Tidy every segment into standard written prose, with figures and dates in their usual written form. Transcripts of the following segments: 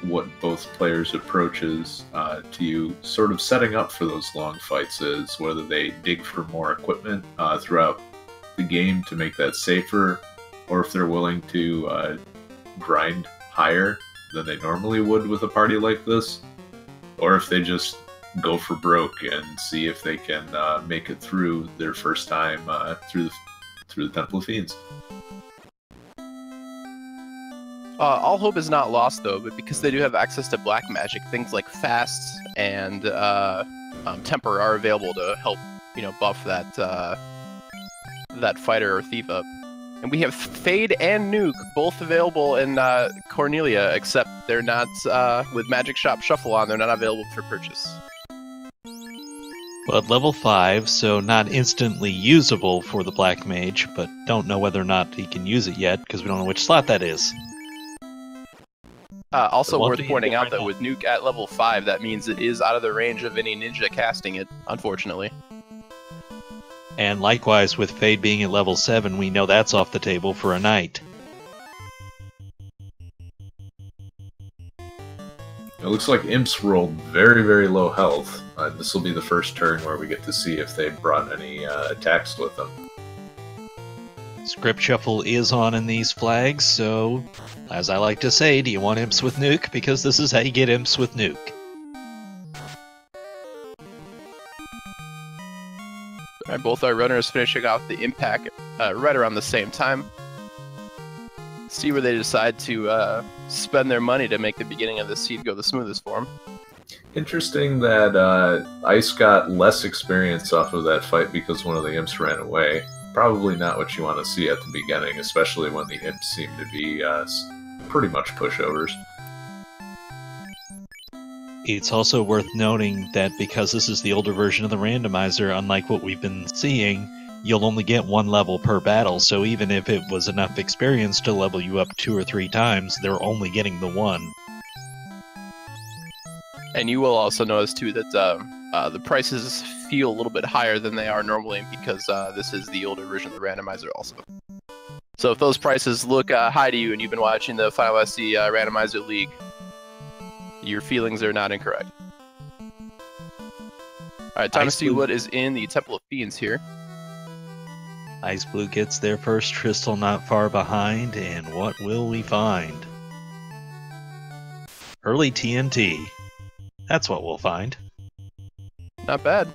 what both players' approaches to you sort of setting up for those long fights is, whether they dig for more equipment throughout the game to make that safer, or if they're willing to grind higher than they normally would with a party like this, or if they just go for broke and see if they can make it through their first time through the Temple of Fiends. All hope is not lost though, but because they do have access to black magic, things like fast and temper are available to help, buff that fighter or thief up. And we have Fade and Nuke both available in Cornelia, except they're not with Magic Shop Shuffle on. They're not available for purchase. Well, at level 5, so not instantly usable for the Black Mage, but don't know whether or not he can use it yet, because we don't know which slot that is. Also worth pointing out that with Nuke at level 5, that means it is out of the range of any ninja casting it, unfortunately. And likewise, with Fade being at level 7, we know that's off the table for a knight. It looks like Imps rolled very, very low health. This will be the first turn where we get to see if they brought any attacks with them. Script Shuffle is on in these flags, so, as I like to say, do you want Imps with Nuke? Because this is how you get Imps with Nuke. Alright, both our runners finishing off the impact right around the same time. See where they decide to spend their money to make the beginning of the seed go the smoothest for them. Interesting that Ice got less experience off of that fight because one of the Imps ran away. Probably not what you want to see at the beginning, especially when the Imps seem to be pretty much pushovers. It's also worth noting that because this is the older version of the randomizer, unlike what we've been seeing, you'll only get one level per battle, so even if it was enough experience to level you up 2 or 3 times, they're only getting the 1. And you will also notice too that the prices feel a little bit higher than they are normally because this is the older version of the randomizer also. So if those prices look high to you and you've been watching the Final SC Randomizer League, your feelings are not incorrect. Alright, time to see what is in the Temple of Fiends here. XIceblue gets there first, Tristal not far behind, and what will we find? Early TNT. That's what we'll find. Not bad.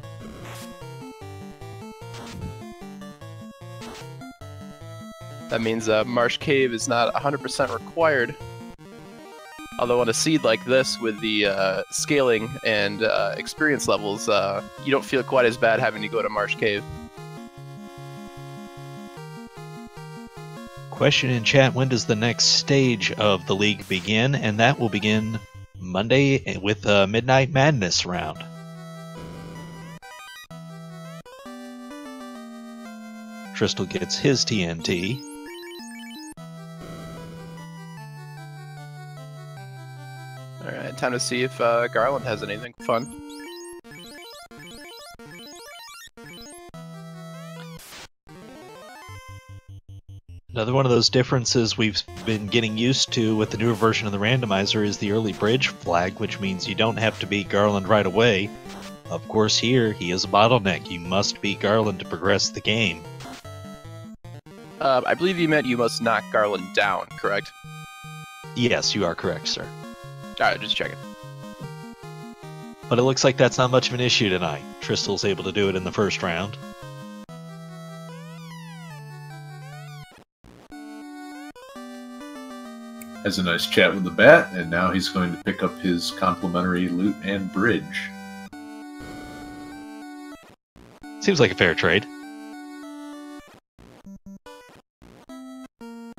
That means Marsh Cave is not 100% required. Although on a seed like this, with the scaling and experience levels, you don't feel quite as bad having to go to Marsh Cave. Question in chat, when does the next stage of the league begin? And that will begin Monday with a Midnight Madness round. Tristal gets his TNT. Alright, time to see if Garland has anything fun. Another one of those differences we've been getting used to with the newer version of the randomizer is the early bridge flag, which means you don't have to beat Garland right away. Of course here, he is a bottleneck. You must beat Garland to progress the game. I believe you meant you must knock Garland down, correct? Yes, you are correct, sir. Alright, just checking. But it looks like that's not much of an issue tonight. Tristal's able to do it in the first round. Has a nice chat with the bat, and now he's going to pick up his complimentary loot and bridge. Seems like a fair trade.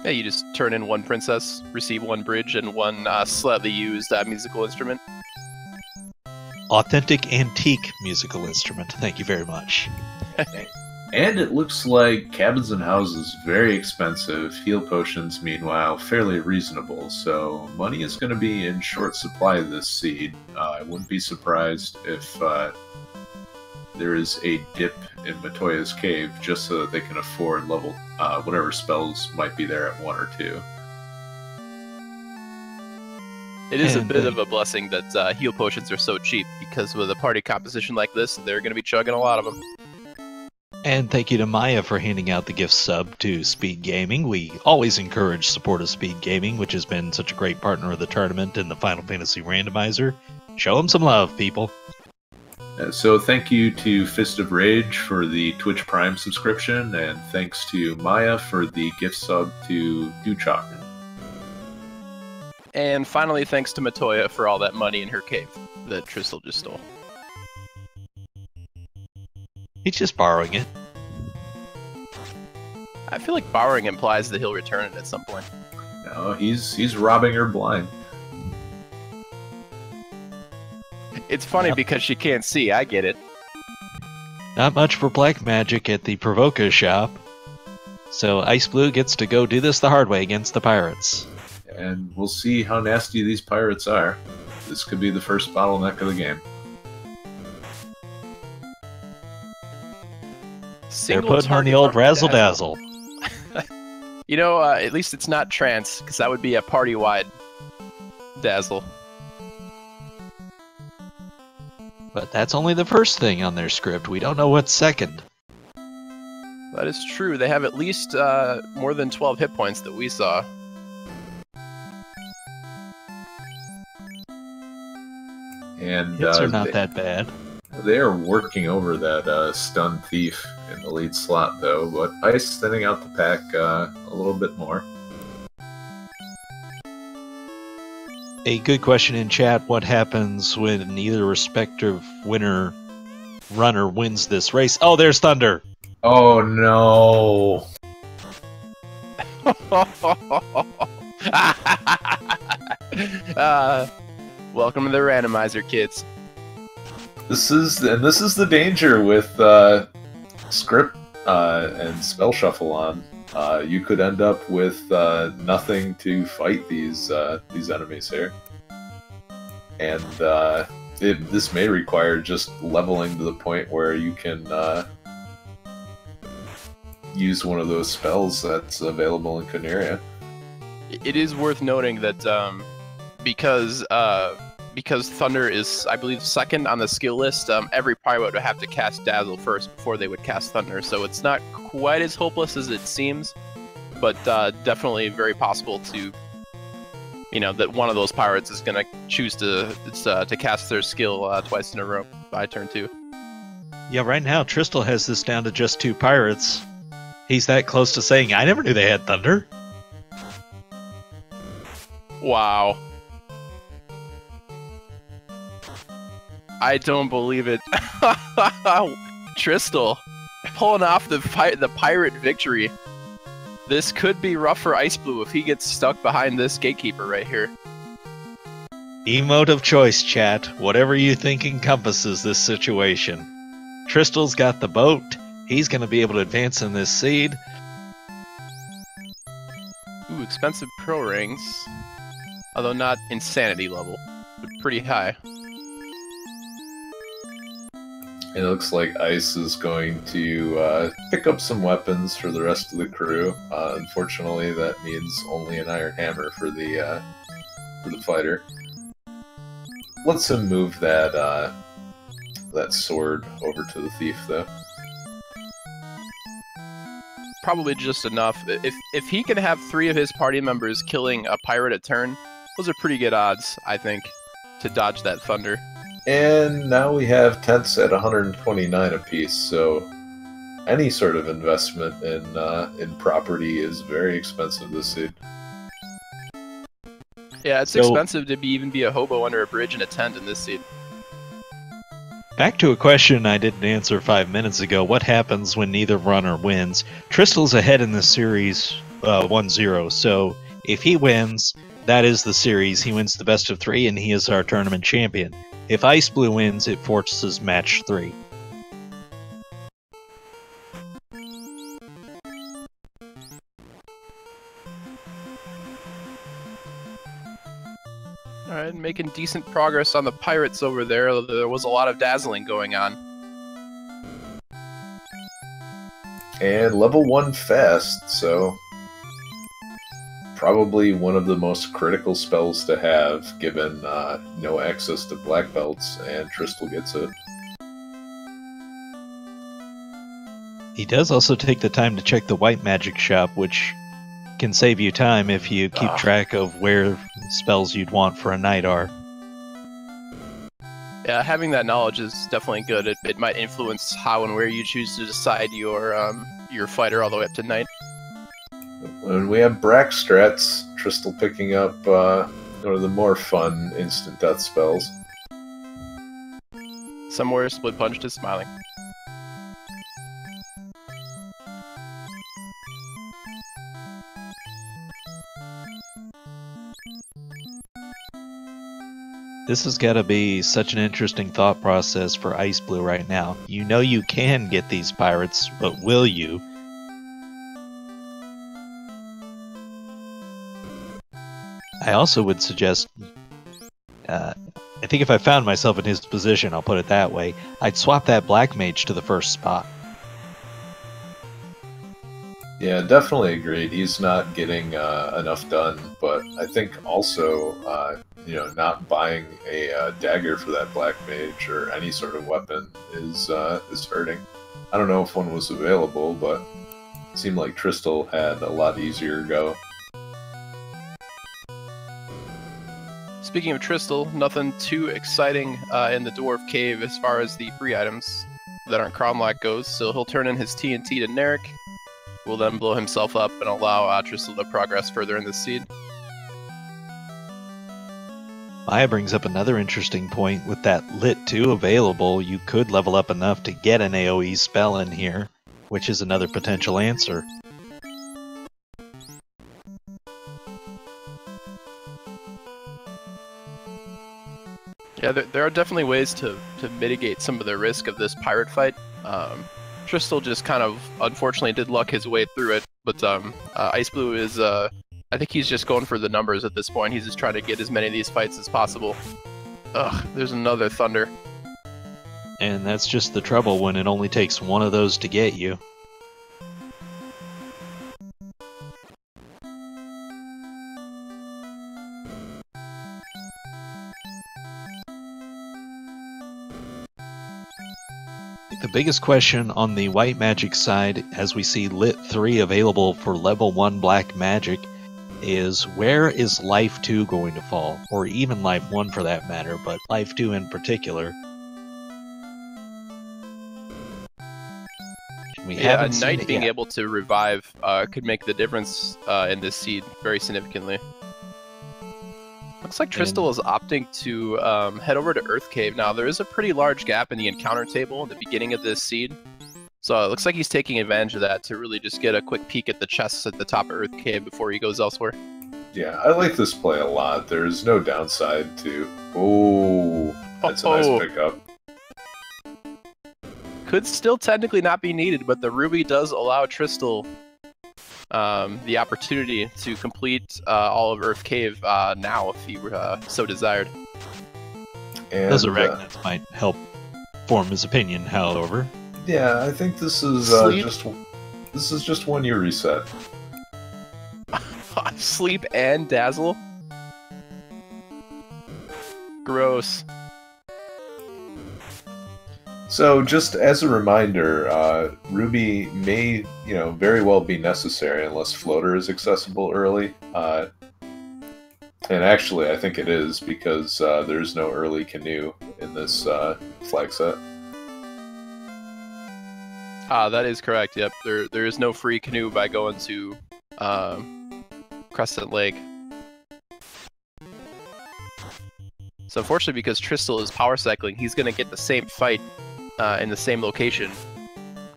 Yeah, you just turn in 1 princess, receive 1 bridge, and 1 slightly used musical instrument. Authentic antique musical instrument. Thank you very much. And it looks like cabins and houses very expensive. Heal potions, meanwhile, fairly reasonable. So money is going to be in short supply this seed. I wouldn't be surprised if there is a dip in Matoya's cave just so that they can afford level whatever spells might be there at 1 or 2. It is a And, bit of a blessing that heal potions are so cheap, because with a party composition like this, they're going to be chugging a lot of them. And thank you to Maya for handing out the gift sub to Speed Gaming. We always encourage support of Speed Gaming, which has been such a great partner of the tournament and the Final Fantasy Randomizer. Show them some love, people. So thank you to Fist of Rage for the Twitch Prime subscription, and thanks to Maya for the gift sub to Duchok. And finally, thanks to Matoya for all that money in her cave that Tristal just stole. He's just borrowing it. I feel like borrowing implies that he'll return it at some point. No, he's robbing her blind. It's funny because she can't see, I get it. Not much for black magic at the Provoca shop. So xIceblue gets to go do this the hard way against the pirates. And we'll see how nasty these pirates are. This could be the first bottleneck of the game. They're putting on the old razzle-dazzle. You know, at least it's not trance, because that would be a party-wide dazzle. But that's only the first thing on their script. We don't know what's second. That is true. They have at least more than 12 hit points that we saw. And hits are not that bad. They are working over that stun thief in the lead slot, though, but Ice thinning out the pack a little bit more. A good question in chat, what happens when neither respective runner wins this race? Oh, there's Thunder! Oh, no! Welcome to the Randomizer, kids. This is the danger with script and spell shuffle on. You could end up with nothing to fight these enemies here, and this may require just leveling to the point where you can use one of those spells that's available in Corneria. It is worth noting that because Thunder is, I believe, second on the skill list, every pirate would have to cast Dazzle first before they would cast Thunder, so it's not quite as hopeless as it seems, but definitely very possible to, that one of those pirates is going to choose to cast their skill twice in a row by turn 2. Yeah, right now Tristal has this down to just 2 pirates. He's that close to saying, I never knew they had Thunder. Wow. I don't believe it. Tristal pulling off the pirate victory. This could be rough for xIceblue if he gets stuck behind this gatekeeper right here. Emote of choice, chat. Whatever you think encompasses this situation. Tristal's got the boat. He's going to be able to advance in this seed. Ooh, expensive pro rings. Although not insanity level, but pretty high. It looks like Ice is going to pick up some weapons for the rest of the crew. Unfortunately, that means only an iron hammer for the fighter. Let's him move that sword over to the thief, though. Probably just enough. If he can have 3 of his party members killing a pirate a turn, those are pretty good odds, I think, to dodge that Thunder. And now we have tents at 129 apiece, so any sort of investment in property is very expensive this seed. Yeah, it's expensive to even be a hobo under a bridge in a tent in this seed. Back to a question I didn't answer 5 minutes ago. What happens when neither runner wins? Tristal's ahead in the series 1-0, so if he wins, that is the series. He wins the best of 3, and he is our tournament champion. If xIceblue wins, it forces match 3. Alright, making decent progress on the pirates over there. There was a lot of dazzling going on. And level 1 fast, so probably one of the most critical spells to have, given no access to black belts, and Tristal gets it. He does also take the time to check the white magic shop, which can save you time if you keep track of where spells you'd want for a night are. Yeah, having that knowledge is definitely good. It might influence how and where you choose to decide your fighter all the way up to night. When we have Brack strats, Tristal picking up one of the more fun instant death spells. Somewhere Split Punched is smiling. This has got to be such an interesting thought process for xIceblue right now. You know you can get these pirates, but will you? I also would suggest, I think if I found myself in his position, I'll put it that way, I'd swap that black mage to the first spot. Yeah, definitely agreed. He's not getting enough done, but I think also, not buying a dagger for that black mage or any sort of weapon is hurting. I don't know if one was available, but it seemed like Tristal had a lot easier go. Speaking of Tristal, nothing too exciting in the Dwarf Cave as far as the free items that aren't Cromlack goes, so he'll turn in his TNT to Narek, will then blow himself up and allow Tristal to progress further in the seed. Maya brings up another interesting point. With that Lit 2 available, you could level up enough to get an AoE spell in here, which is another potential answer. Yeah, there are definitely ways to mitigate some of the risk of this pirate fight. Tristal just kind of, unfortunately, did luck his way through it, but xIceblue is, I think he's just going for the numbers at this point. He's just trying to get as many of these fights as possible. Ugh, there's another Thunder. And that's just the trouble when it only takes one of those to get you. The biggest question on the white magic side, as we see Lit 3 available for level 1 black magic, is where is Life 2 going to fall? Or even Life 1 for that matter, but Life 2 in particular. A knight being able to revive could make the difference in this seed very significantly. Looks like Tristal is opting to head over to Earth Cave. Now, there is a pretty large gap in the encounter table at the beginning of this seed. So it looks like he's taking advantage of that to really just get a quick peek at the chests at the top of Earth Cave before he goes elsewhere. Yeah, I like this play a lot. There's no downside to... Oh, that's a nice pickup. Could still technically not be needed, but the Ruby does allow Tristal the opportunity to complete all of Earth Cave now, if he so desired. And those arachnids might help form his opinion, however. Yeah, I think this is just 1 year reset. Sleep and Dazzle? Gross. So, just as a reminder, Ruby may, very well be necessary unless Floater is accessible early. And actually, I think it is, because there's no early canoe in this flag set. That is correct, yep. There is no free canoe by going to Crescent Lake. So unfortunately, because Tristal is power cycling, he's going to get the same fight in the same location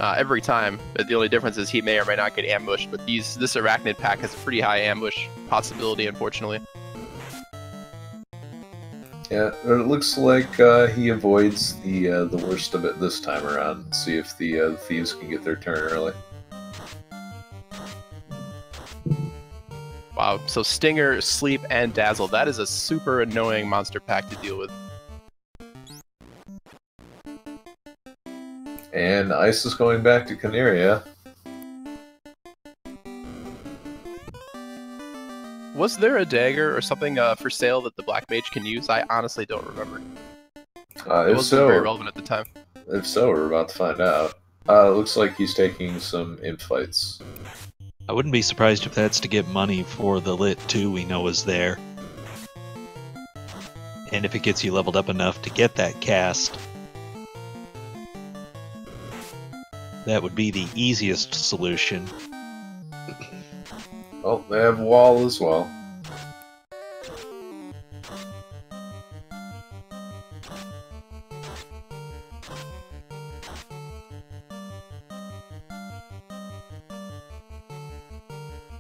every time. But the only difference is he may or may not get ambushed, but this Arachnid pack has a pretty high ambush possibility, unfortunately. Yeah, it looks like he avoids the worst of it this time around. See if the thieves can get their turn early. Wow, so Stinger, Sleep, and Dazzle. That is a super annoying monster pack to deal with. And Ice is going back to Canaria. Was there a dagger or something for sale that the Black Mage can use? I honestly don't remember. It wasn't very relevant at the time. If so, we're about to find out. It looks like he's taking some imp fights. I wouldn't be surprised if that's to get money for the Lit 2 we know is there. And if it gets you leveled up enough to get that cast, that would be the easiest solution. Oh, they have wall as well.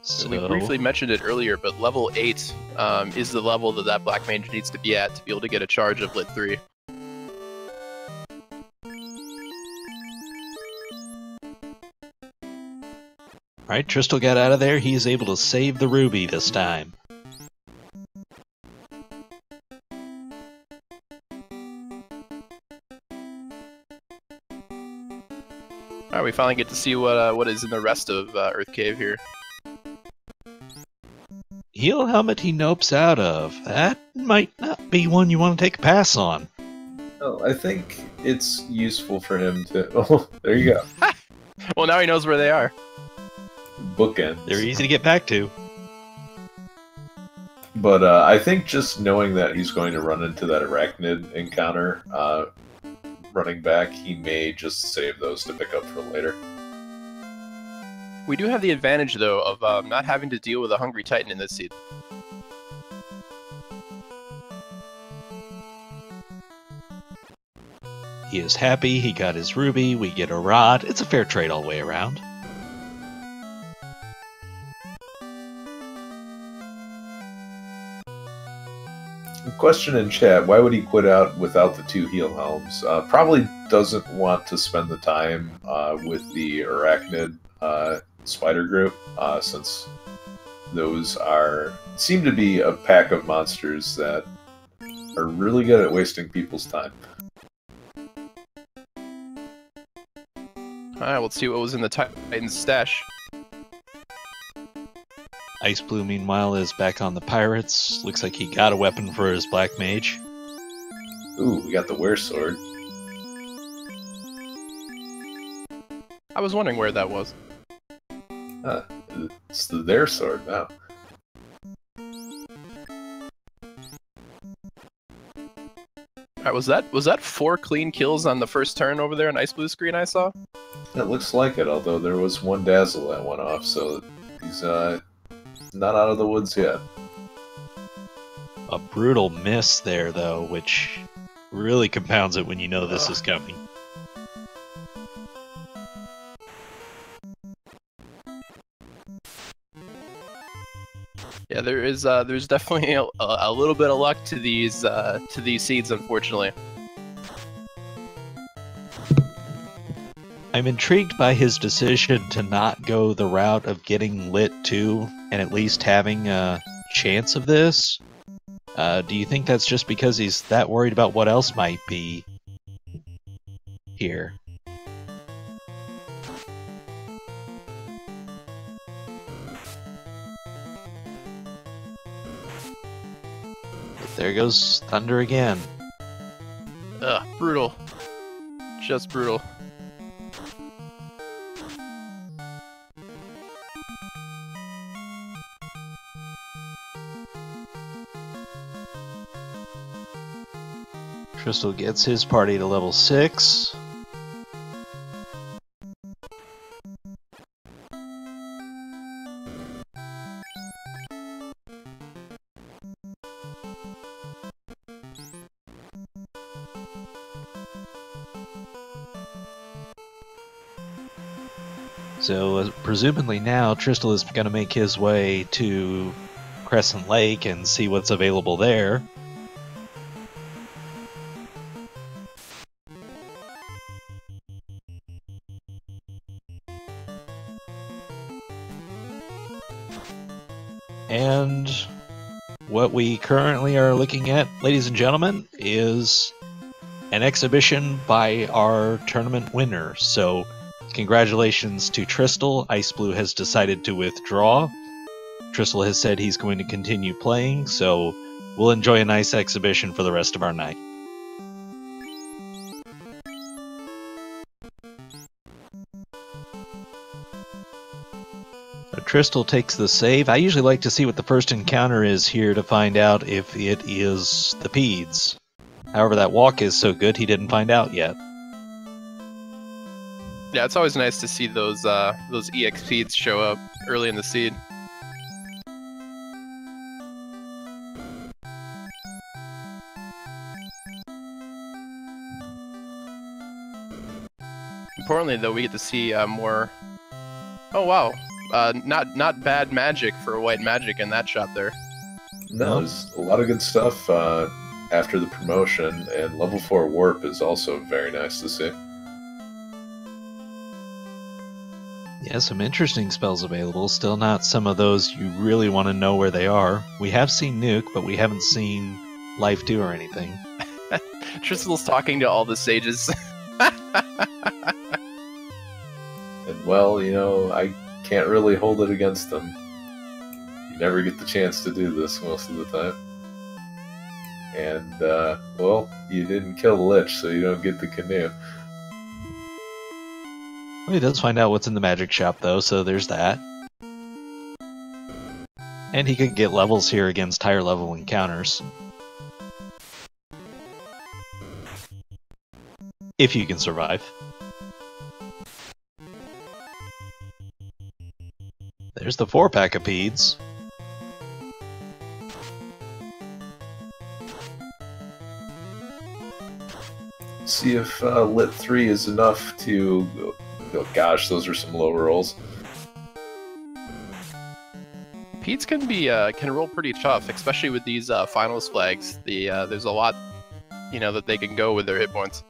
So we briefly mentioned it earlier, but level 8 is the level that Black Mage needs to be at to be able to get a charge of Lit 3. Alright, Tristal got out of there. He's able to save the ruby this time. Alright, we finally get to see what is in the rest of Earth Cave here. Heal helmet he nopes out of. That might not be one you want to take a pass on. Oh, I think it's useful for him to... Oh, there you go. Well, now he knows where they are. Bookends. They're easy to get back to. But I think just knowing that he's going to run into that arachnid encounter, running back, he may just save those to pick up for later. We do have the advantage, though, of not having to deal with a Hungry Titan in this seed. He is happy, he got his ruby, we get a rod. It's a fair trade all the way around. Question in chat, why would he quit out without the 2 heal helms? Probably doesn't want to spend the time with the arachnid spider group, since those seem to be a pack of monsters that are really good at wasting people's time. Alright, let's see what was in the Titan's stash. xIceblue, meanwhile, is back on the pirates. Looks like he got a weapon for his Black Mage. Ooh, we got the Were Sword. I was wondering where that was. It's their sword now. Alright, was that 4 clean kills on the first turn over there on xIceblue screen I saw? It looks like it, although there was one dazzle that went off, so he's not out of the woods yet. A brutal miss there, though, which really compounds it when you know this is coming. Yeah, there's definitely a little bit of luck to these seeds, unfortunately. I'm intrigued by his decision to not go the route of getting Lit 2 and at least having a chance of this. Do you think that's just because he's that worried about what else might be here? But there goes Thunder again. Ugh, brutal. Just brutal. Tristal gets his party to level 6. So, presumably now, Tristal is going to make his way to Crescent Lake and see what's available there. And what we currently are looking at, ladies and gentlemen, is an exhibition by our tournament winner. So, congratulations to Tristal. xIceblue has decided to withdraw. Tristal has said he's going to continue playing, so we'll enjoy a nice exhibition for the rest of our night. Tristal takes the save. I usually like to see what the first encounter is here to find out if it is the Peds. However, that walk is so good he didn't find out yet. Yeah, it's always nice to see those EXPs show up early in the seed. Importantly, though, we get to see more. Oh wow, not bad magic for white magic in that shot there. No, there's a lot of good stuff after the promotion, and level 4 warp is also very nice to see. Yeah, some interesting spells available. Still not some of those you really want to know where they are. We have seen Nuke, but we haven't seen Life 2 or anything. Tristal's talking to all the sages. And well, you know, I can't really hold it against them. You never get the chance to do this most of the time. And, well, you didn't kill the Lich, so you don't get the canoe. Well, he does find out what's in the magic shop, though, so there's that. And he could get levels here against higher level encounters. If you can survive. There's the 4-pack of Peds. See if Lit 3 is enough to... Oh gosh, those are some low rolls. Peds can roll pretty tough, especially with these finals flags. There's a lot, that they can go with their hit points.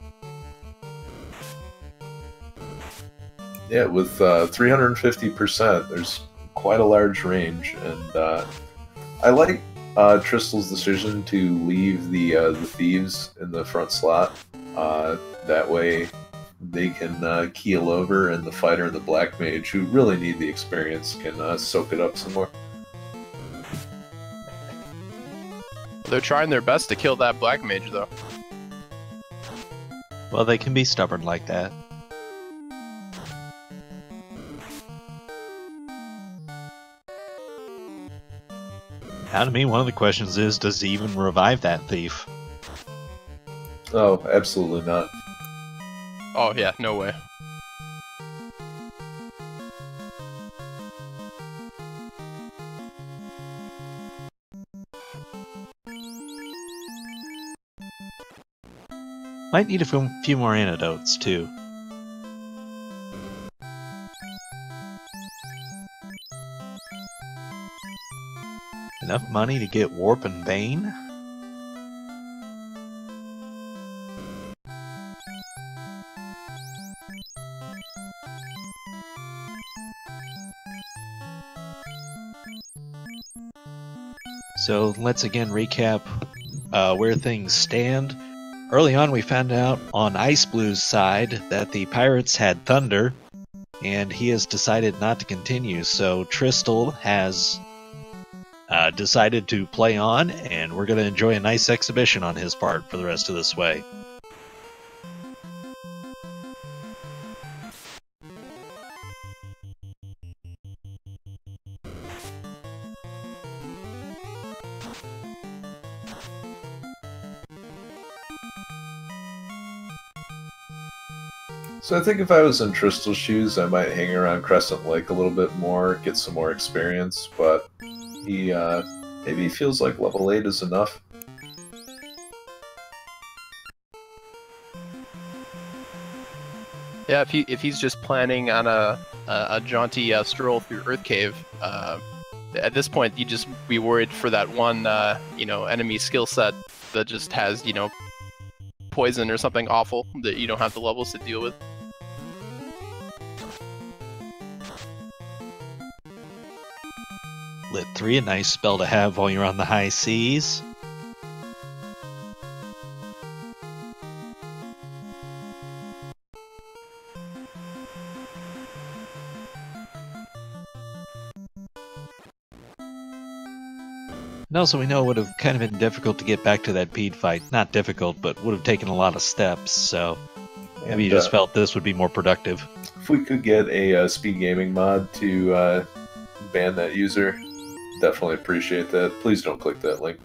Yeah, with 350%, there's quite a large range, and I like Tristal's decision to leave the thieves in the front slot. That way, they can keel over, and the fighter and the black mage, who really need the experience, can soak it up some more. They're trying their best to kill that black mage, though. Well, they can be stubborn like that. Now, to me, one of the questions is, does he even revive that thief? Oh, absolutely not. Oh, yeah, no way. Might need a few more antidotes, too. Enough money to get Warp and Bane? So let's again recap where things stand. Early on we found out on xIceblue's side that the pirates had Thunder, and he has decided not to continue, so Tristal has decided to play on, and we're going to enjoy a nice exhibition on his part for the rest of this way. So I think if I was in Tristal's shoes, I might hang around Crescent Lake a little bit more, get some more experience, but he maybe feels like level 8 is enough. Yeah, if he's just planning on a jaunty stroll through Earth Cave, at this point you just be worried for that one enemy skill set that just has poison or something awful that you don't have the levels to deal with. Lit 3, a nice spell to have while you're on the high seas. And also, we know it would have kind of been difficult to get back to that Pede fight. Not difficult, but would have taken a lot of steps, so maybe you just felt this would be more productive. If we could get a speed gaming mod to ban that user, definitely appreciate that. Please don't click that link.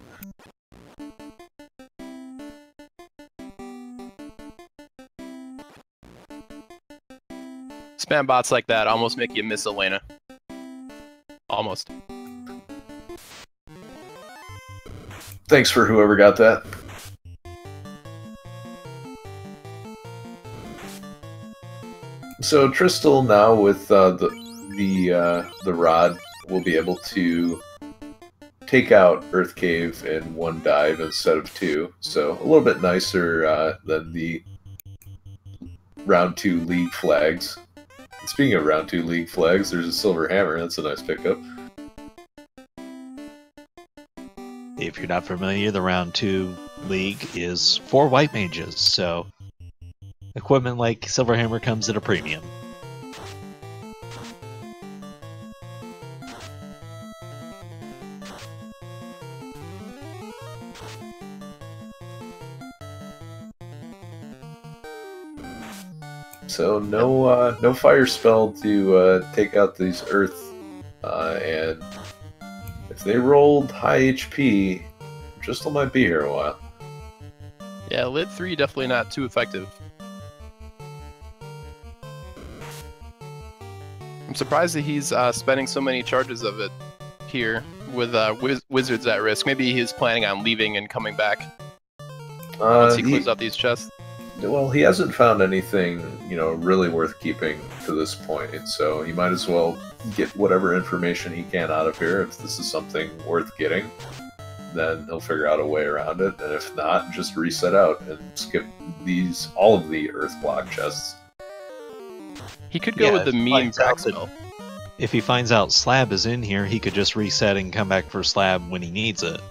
Spam bots like that almost make you miss Elena. Almost. Thanks for whoever got that. So Tristal now with the rod will be able to take out Earth Cave in one dive instead of two. So a little bit nicer than the round 2 League flags. Speaking of round 2 League flags, there's a Silver Hammer. That's a nice pickup. If you're not familiar, the round 2 League is 4 white mages, so equipment like Silver Hammer comes at a premium. So no fire spell to take out these earth, and if they rolled high HP, Tristal might be here a while. Yeah, Lid 3 definitely not too effective. I'm surprised that he's spending so many charges of it here with wizards at risk. Maybe he's planning on leaving and coming back once he clears out these chests. Well, he hasn't found anything, really worth keeping to this point, so he might as well get whatever information he can out of here. If this is something worth getting, then he'll figure out a way around it, and if not, just reset out and skip all of the Earth block chests. He could go with the meme back spell. If he finds out Slab is in here, he could just reset and come back for Slab when he needs it.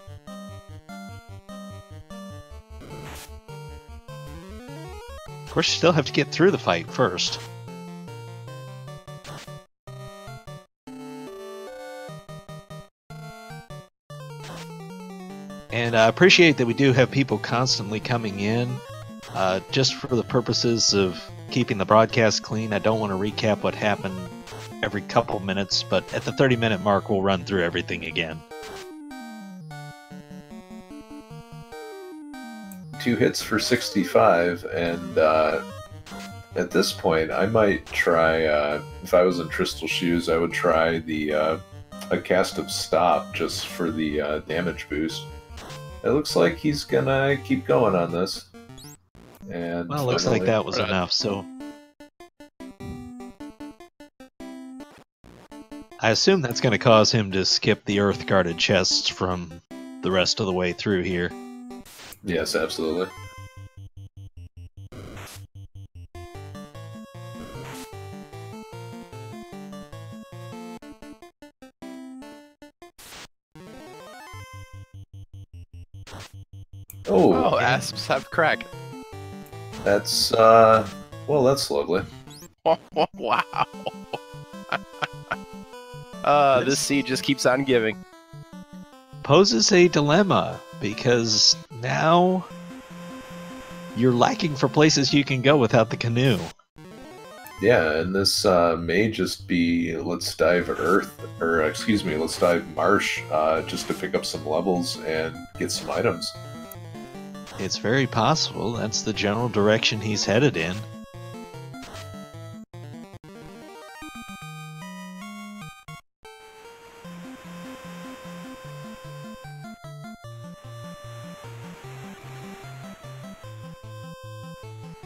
Of course, you still have to get through the fight first. And I appreciate that we do have people constantly coming in, just for the purposes of keeping the broadcast clean. I don't want to recap what happened every couple minutes, but at the 30-minute mark, we'll run through everything again. 2 hits for 65, and at this point, I might try, if I was in Tristal's shoes, I would try a cast of Stop just for the damage boost. It looks like he's gonna keep going on this. And well, it looks like that was enough, so... I assume that's going to cause him to skip the Earth-guarded chests from the rest of the way through here. Yes, absolutely. Oh, asps have crack. That's, well, that's lovely. Wow. This seed just keeps on giving. Poses a dilemma, because now you're lacking for places you can go without the canoe. Yeah, and this may just be let's dive Earth, or excuse me, let's dive Marsh, just to pick up some levels and get some items. It's very possible that's the general direction he's headed in.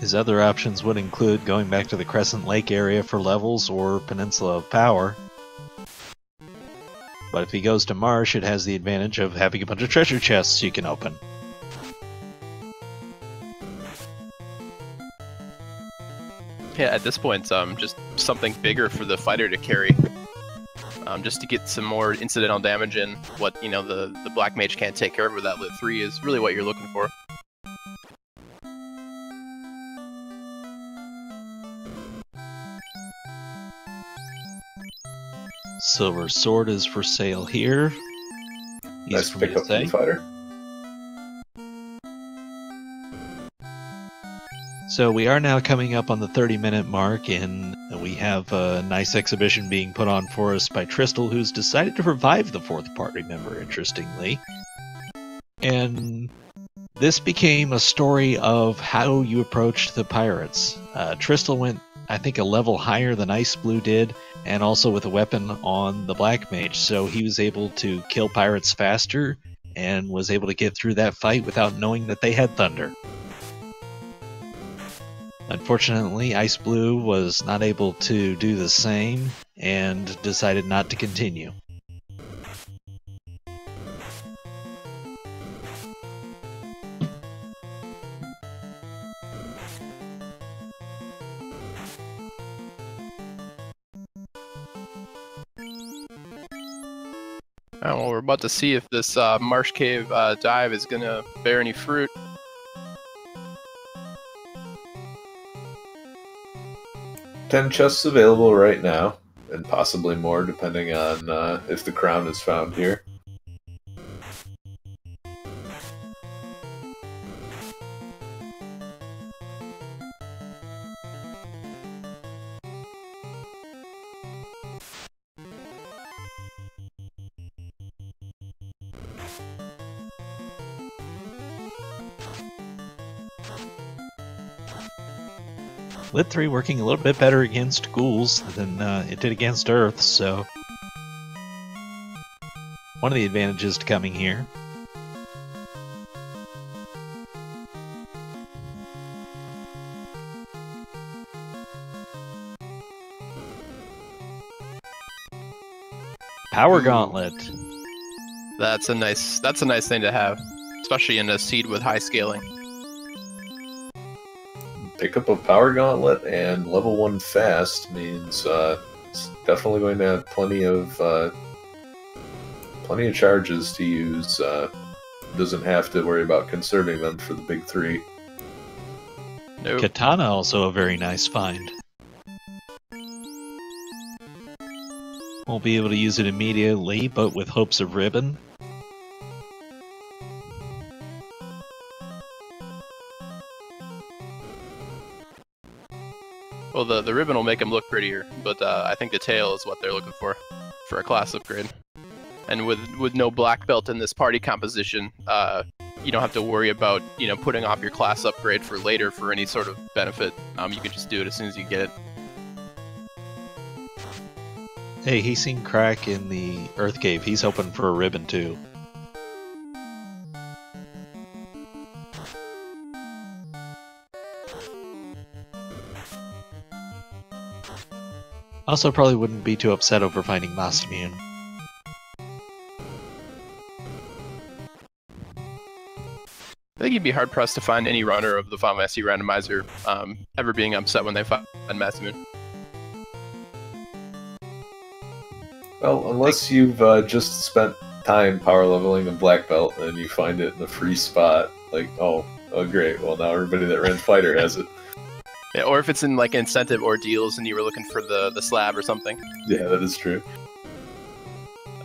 His other options would include going back to the Crescent Lake area for levels or Peninsula of Power. But if he goes to Marsh, it has the advantage of having a bunch of treasure chests you can open. Yeah, at this point, just something bigger for the fighter to carry. Just to get some more incidental damage in. What, the Black Mage can't take care of with that Lit 3 is really what you're looking for. Silver Sword is for sale here. Easy Nice for me to pickup for say. the fighter. So we are now coming up on the 30-minute mark, and we have a nice exhibition being put on for us by Tristal, who's decided to revive the fourth party member, interestingly. And this became a story of how you approached the pirates. Tristal went, I think, a level higher than xIceblue did, and also with a weapon on the Black Mage, so he was able to kill pirates faster, and was able to get through that fight without knowing that they had thunder. Unfortunately, xIceblue was not able to do the same and decided not to continue. Well, we're about to see if this Marsh Cave dive is going to bear any fruit. Ten chests available right now, and possibly more depending on if the crown is found here. Lit 3 working a little bit better against ghouls than it did against Earth, so one of the advantages to coming here. Power Gauntlet. That's a nice thing to have, especially in a seed with high scaling. Pickup of Power Gauntlet and level 1 fast means it's definitely going to have plenty of charges to use. Doesn't have to worry about conserving them for the big three. Nope. Katana also a very nice find. Won't be able to use it immediately, but with hopes of ribbon. Well, the ribbon will make him look prettier, but I think the tail is what they're looking for a class upgrade. And with no black belt in this party composition, you don't have to worry about putting off your class upgrade for later for any sort of benefit. You can just do it as soon as you get it. Hey, he's seen Crack in the Earth Cave. He's hoping for a ribbon too. Also, probably wouldn't be too upset over finding Moss Immune. I think you'd be hard pressed to find any runner of the Final Fantasy Randomizer ever being upset when they find Masamune. Well, unless you've just spent time power leveling a black belt and you find it in a free spot, like, oh great, well now everybody that ran fighter has it. Yeah, or if it's in like incentive or deals and you were looking for the slab or something. Yeah, that is true.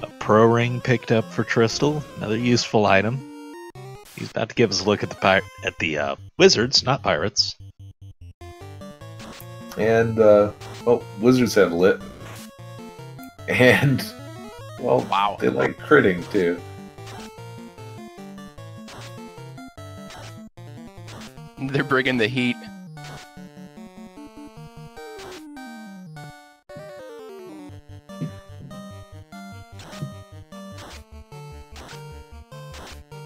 A Pro Ring picked up for Tristal, another useful item. He's about to give us a look at the wizards, not pirates. And well, wizards have lit. And, well, Wow. they like critting, too. They're bringing the heat.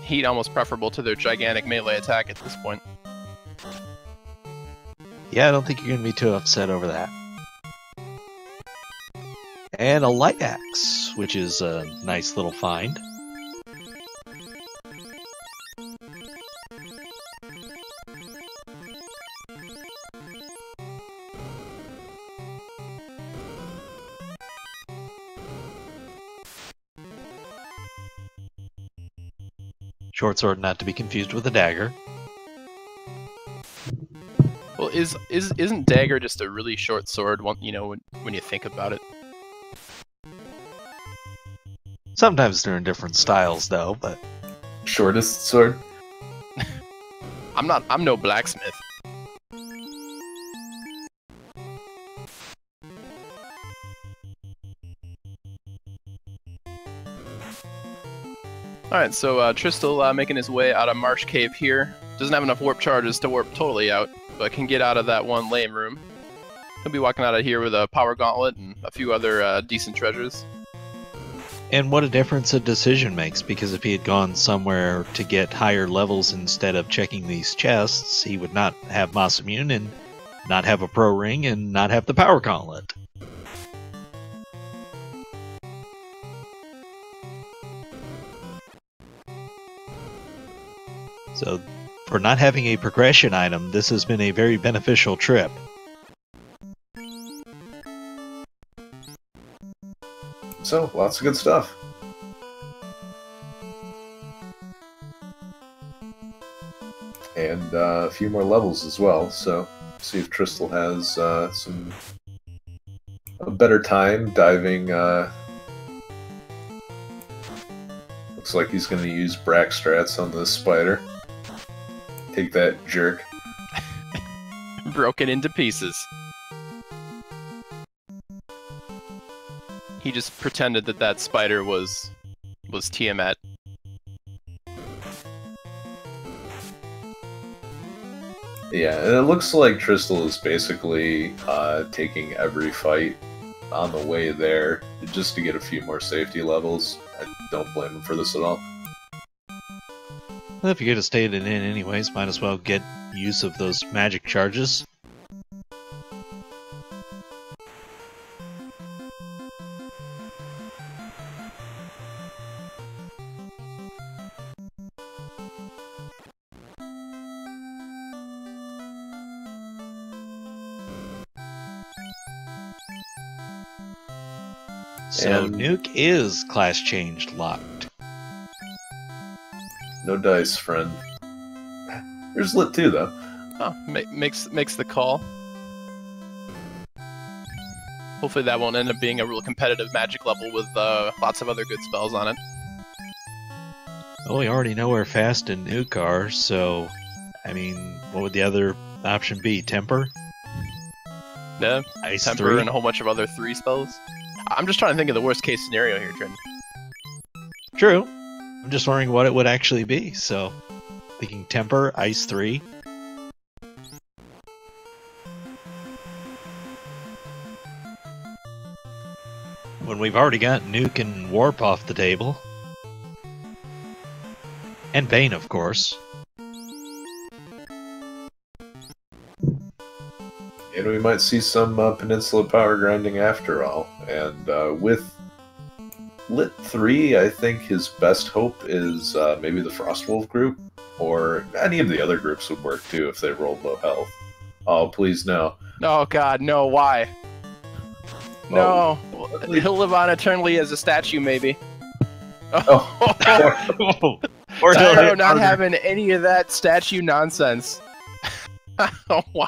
Heat almost preferable to their gigantic melee attack at this point. Yeah, I don't think you're going to be too upset over that. And a light axe, which is a nice little find. Short sword not to be confused with a dagger. Well, isn't dagger just a really short sword? When you think about it. Sometimes they're in different styles, though, but... Shortest sword? I'm no blacksmith. Alright, so Tristal making his way out of Marsh Cave here. Doesn't have enough warp charges to warp totally out, but can get out of that one lame room. He'll be walking out of here with a power gauntlet and a few other decent treasures. And what a difference a decision makes, because if he had gone somewhere to get higher levels instead of checking these chests, he would not have Masamune and not have a pro ring and not have the power gauntlet. So, for not having a progression item, this has been a very beneficial trip. So, lots of good stuff. And a few more levels as well, so see if Tristal has a better time diving. Looks like he's going to use Brack Strats on this spider. Take that, jerk. Broken into pieces. He just pretended that that spider was Tiamat. Yeah, and it looks like Tristal is basically taking every fight on the way there just to get a few more safety levels. I don't blame him for this at all. Well, if you're going to stay in anyways, might as well get use of those magic charges. So And- Nuke is class changed locked. No dice, friend. There's Lit too, though. Oh, makes the call. Hopefully that won't end up being a real competitive magic level with lots of other good spells on it. Well, we already know where Fast and Nuke are, so... I mean, what would the other option be? Temper? Yeah, Ice Temper 3? and a whole bunch of other 3 spells. I'm just trying to think of the worst case scenario here, Trin. True. I'm just wondering what it would actually be, so... Thinking Temper, Ice 3. When we've already got Nuke and Warp off the table. And Bane, of course. And we might see some Peninsula power grinding after all. And with Lit 3, I think his best hope is maybe the Frostwolf group, or any of the other groups would work too if they rolled low health. Oh, please no. Oh god, no, why? No, he'll live on eternally as a statue, maybe. Oh. Or he'll Tyro hit not harder. having any of that statue nonsense. Oh, wow.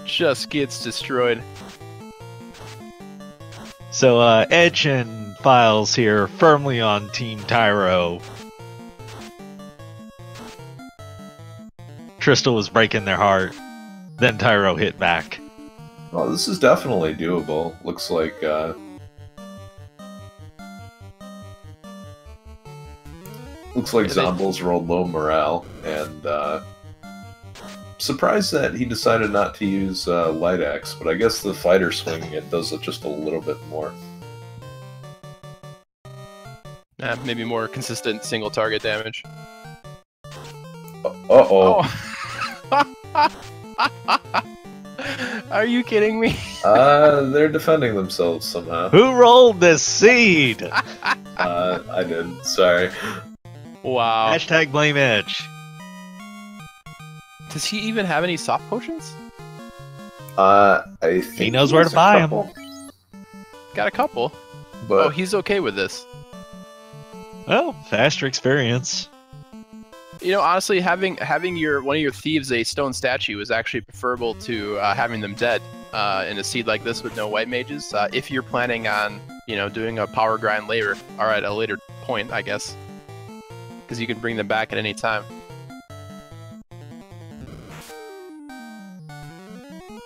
Just gets destroyed. So, Edge and Files here firmly on Team Tyro. Tristal was breaking their heart. Then Tyro hit back. Well, this is definitely doable. Looks like Zombles rolled low morale, and surprised that he decided not to use Light Axe, but I guess the fighter swinging it does it just a little bit more. Maybe more consistent single target damage. Uh-oh. Are you kidding me? They're defending themselves somehow. Who rolled this seed? I did. Sorry. Wow. Hashtag blame Edge. Does he even have any soft potions? I think He knows where to buy 'em. Got a couple. But Oh, he's okay with this. Well, faster experience. You know, honestly, having one of your thieves a stone statue is actually preferable to having them dead in a seed like this with no white mages. If you're planning on, doing a power grind later, or at a later point, I guess. Because you can bring them back at any time.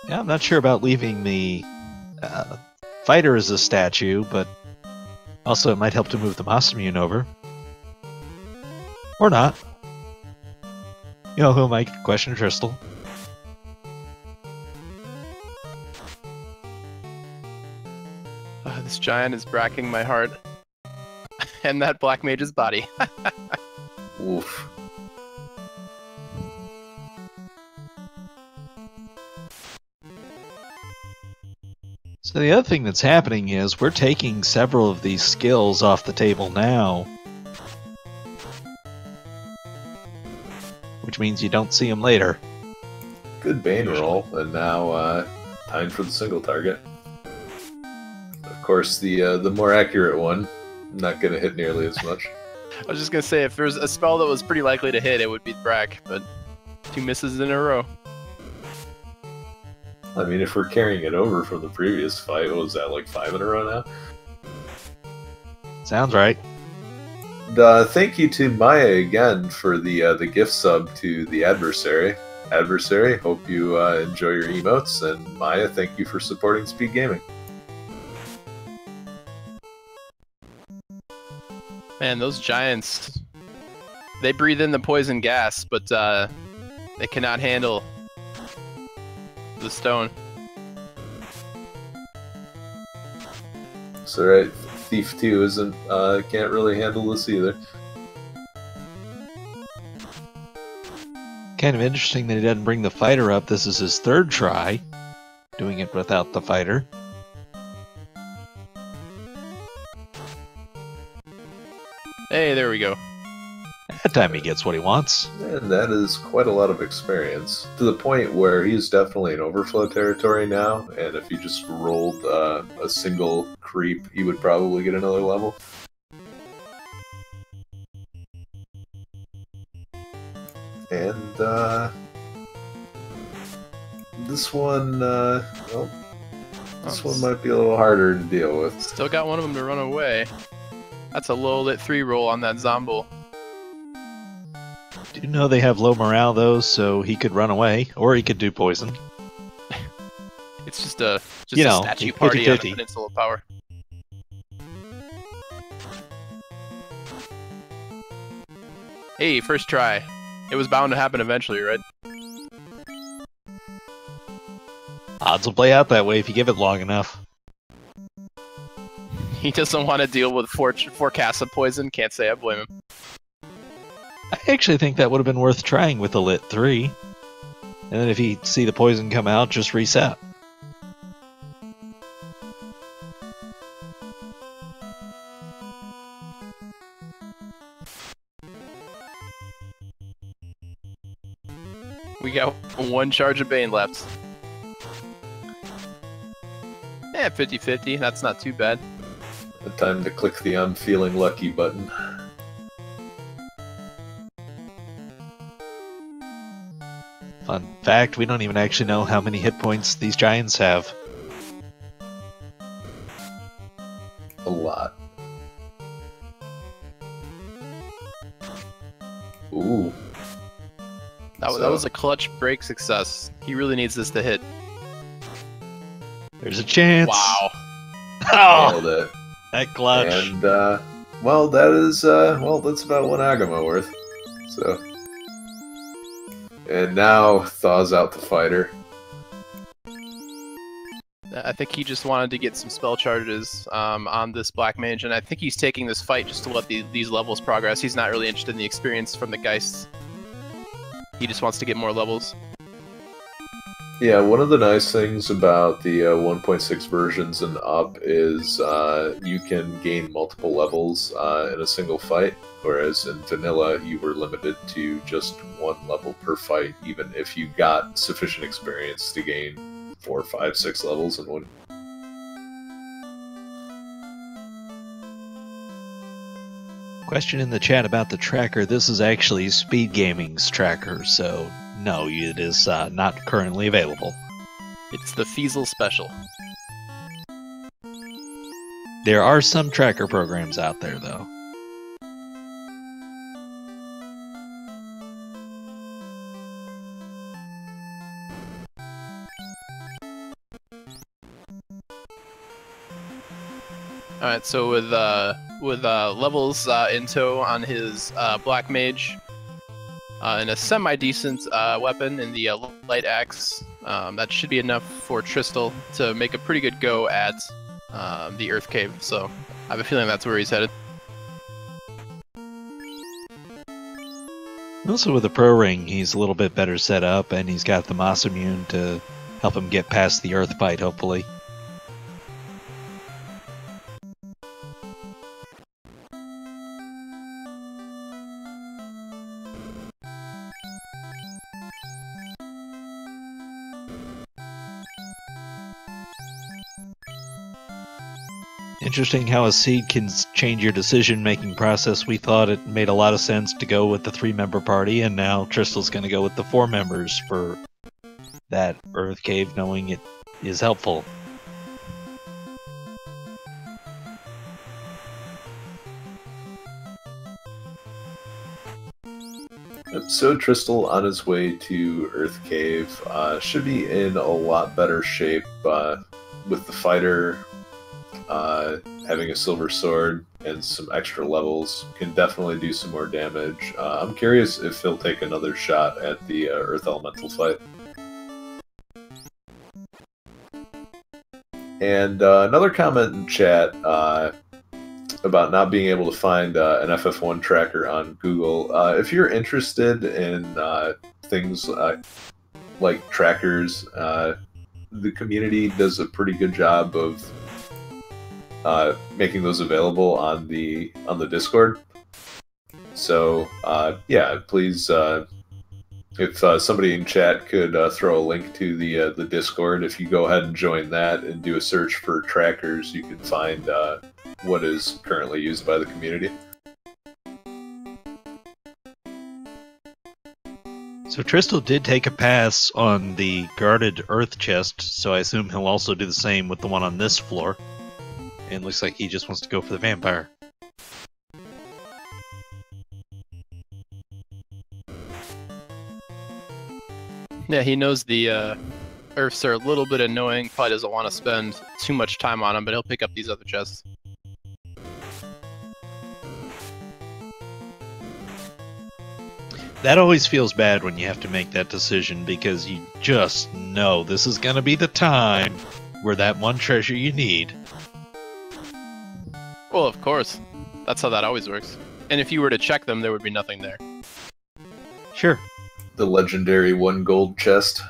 Yeah, I'm not sure about leaving the fighter as a statue, but also it might help to move the Masamune over. Or not. Who might question Crystal? This giant is bracking my heart. And that black mage's body. Oof. So the other thing that's happening is we're taking several of these skills off the table now. Which means you don't see them later. Good Bane roll, and now time for the single target. Of course, the more accurate one, not going to hit nearly as much. I was just going to say, if there's a spell that was pretty likely to hit, it would be Brack, but 2 misses in a row. I mean, if we're carrying it over from the previous fight, what was that, like 5 in a row now? Sounds right. Thank you to Maya again for the gift sub to the adversary. Adversary, hope you enjoy your emotes, and Maya, thank you for supporting Speed Gaming. Man, those giants, they breathe in the poison gas, but they cannot handle the stone. So right, Thief 2 can't really handle this either. Kind of interesting that he doesn't bring the fighter up. This is his 3rd try, doing it without the fighter. Hey, there we go. That time he gets what he wants. And that is quite a lot of experience, to the point where he's definitely in overflow territory now, and if he just rolled a single creep, he would probably get another level. And this one, this one might be a little harder to deal with. Still got one of them to run away. That's a low lit 3 roll on that Zombo. Do you know they have low morale though, so he could run away, or he could do poison. It's just a statue party on the Peninsula Power. Hey, first try. It was bound to happen eventually, right? Odds will play out that way if you give it long enough. He doesn't want to deal with four casts of poison. Can't say I blame him. I actually think that would have been worth trying with the lit 3. And then if you see the poison come out, just reset. We got 1 charge of Bane left. Yeah, 50-50. That's not too bad. Time to click the I'm feeling lucky button. Fun fact, we don't even actually know how many hit points these giants have. A lot. Ooh. That was a clutch break success. He really needs this to hit. There's a chance. Wow. Nailed it. That clutch. And, well, that is, that's about 1 Agama worth. So. And now, thaws out the fighter. I think he just wanted to get some spell charges on this Black Mage, and I think he's taking this fight just to let these levels progress. He's not really interested in the experience from the Geists. He just wants to get more levels. Yeah, one of the nice things about the 1.6 versions and up is you can gain multiple levels in a single fight, whereas in vanilla you were limited to just 1 level per fight, even if you got sufficient experience to gain 4, 5, 6 levels in one. Question in the chat about the tracker. This is actually Speed Gaming's tracker, so no, it is not currently available. It's the Feasel Special. There are some tracker programs out there, though. All right, so with levels in tow on his black mage and a semi-decent weapon in the light axe, that should be enough for Tristal to make a pretty good go at the Earth Cave. So I have a feeling that's where he's headed. Also, with the Pro Ring, he's a little bit better set up, and he's got the Moss Immune to help him get past the Earth fight, hopefully. Interesting how a seed can change your decision-making process. We thought it made a lot of sense to go with the 3-member party, and now Tristal's going to go with the 4 members for that Earth Cave, knowing it is helpful. So Tristal, on his way to Earth Cave, should be in a lot better shape with the fighter having a silver sword and some extra levels. Can definitely do some more damage. I'm curious if he'll take another shot at the Earth Elemental fight. And another comment in chat about not being able to find an FF1 tracker on Google. If you're interested in things like trackers, the community does a pretty good job of making those available on the Discord. So yeah, please, if somebody in chat could throw a link to the Discord, if you go ahead and join that and do a search for trackers, you can find what is currently used by the community. So Tristal did take a pass on the guarded Earth chest, so I assume he'll also do the same with the one on this floor. And looks like he just wants to go for the vampire. Yeah, he knows the Earths are a little bit annoying, probably doesn't want to spend too much time on them, but he'll pick up these other chests. That always feels bad when you have to make that decision, because you just know this is going to be the time where that one treasure you need. Well, of course. That's how that always works. And if you were to check them, there would be nothing there. Sure. The legendary 1 gold chest.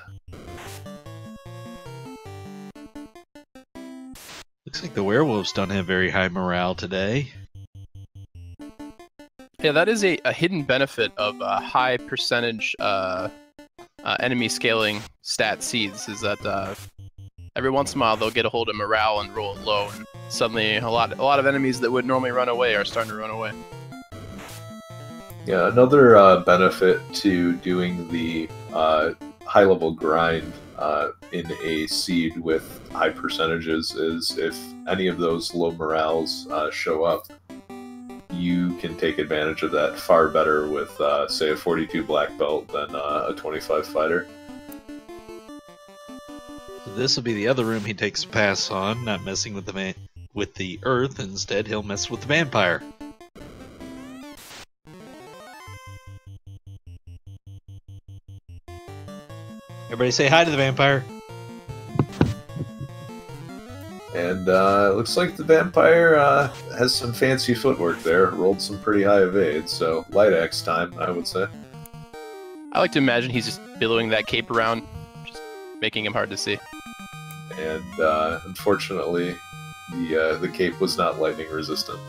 Looks like the werewolves don't have very high morale today. Yeah, that is a hidden benefit of high percentage enemy scaling stat seeds, is that every once in a while they'll get a hold of morale and roll it low, and suddenly a lot of enemies that would normally run away are starting to run away. Yeah, another benefit to doing the high-level grind in a seed with high percentages is if any of those low morales show up, you can take advantage of that far better with, say, a 42 black belt than a 25 fighter. This will be the other room he takes a pass on, not messing with the Earth. Instead, he'll mess with the vampire. Everybody say hi to the vampire. And it looks like the vampire has some fancy footwork there. Rolled some pretty high evade, so light axe time, I would say. I like to imagine he's just billowing that cape around, just making him hard to see. And unfortunately, the cape was not lightning resistant.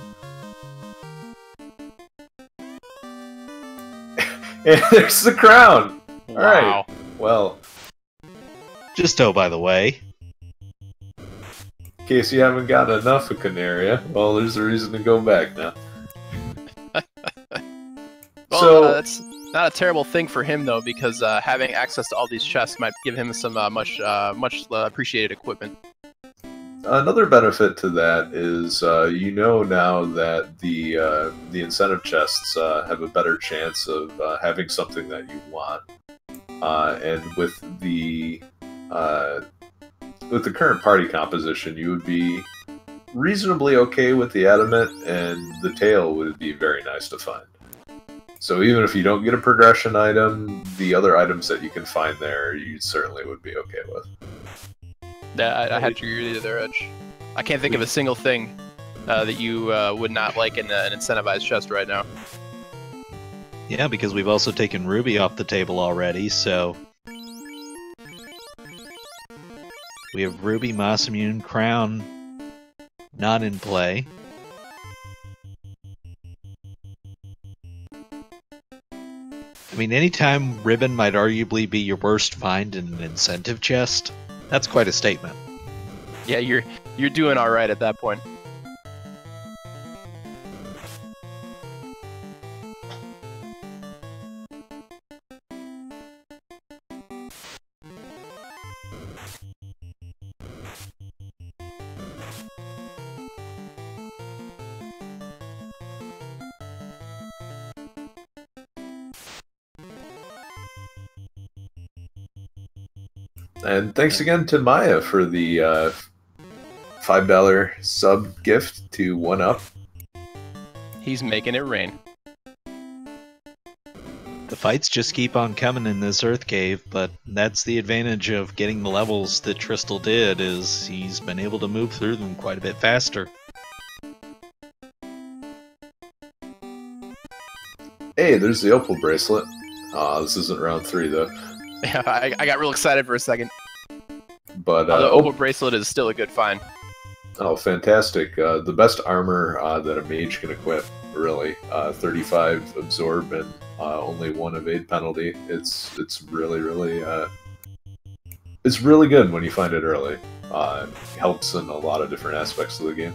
And there's the crown! Wow. Alright, well, Justo, by the way. in case you haven't gotten enough of Canaria, well, there's a reason to go back now. Well, So- that's not a terrible thing for him, though, because having access to all these chests might give him some much appreciated equipment. another benefit to that is you know now that the incentive chests have a better chance of having something that you want, and with the current party composition, you would be reasonably okay with the adamant, and the tail would be very nice to find. So even if you don't get a progression item, the other items that you can find there, you certainly would be okay with. Yeah, I had to agree with you there, Edge. I can't think of a single thing that you would not like in an incentivized chest right now. Yeah, because we've also taken Ruby off the table already, so... We have Ruby, Moss Immune, Crown not in play. I mean, anytime Ribbon might arguably be your worst find in an incentive chest, that's quite a statement. Yeah, you're doing all right at that point. And thanks again to Maya for the $5 sub gift to 1UP. He's making it rain. The fights just keep on coming in this Earth Cave, but that's the advantage of getting the levels that Tristal did, is he's been able to move through them quite a bit faster. Hey, there's the Opal bracelet. This isn't round 3 though. Yeah, I got real excited for a second. But the Opal bracelet is still a good find. Oh, fantastic! The best armor that a mage can equip, really. 35 absorb and only 1 evade penalty. It's really it's really good when you find it early. Helps in a lot of different aspects of the game.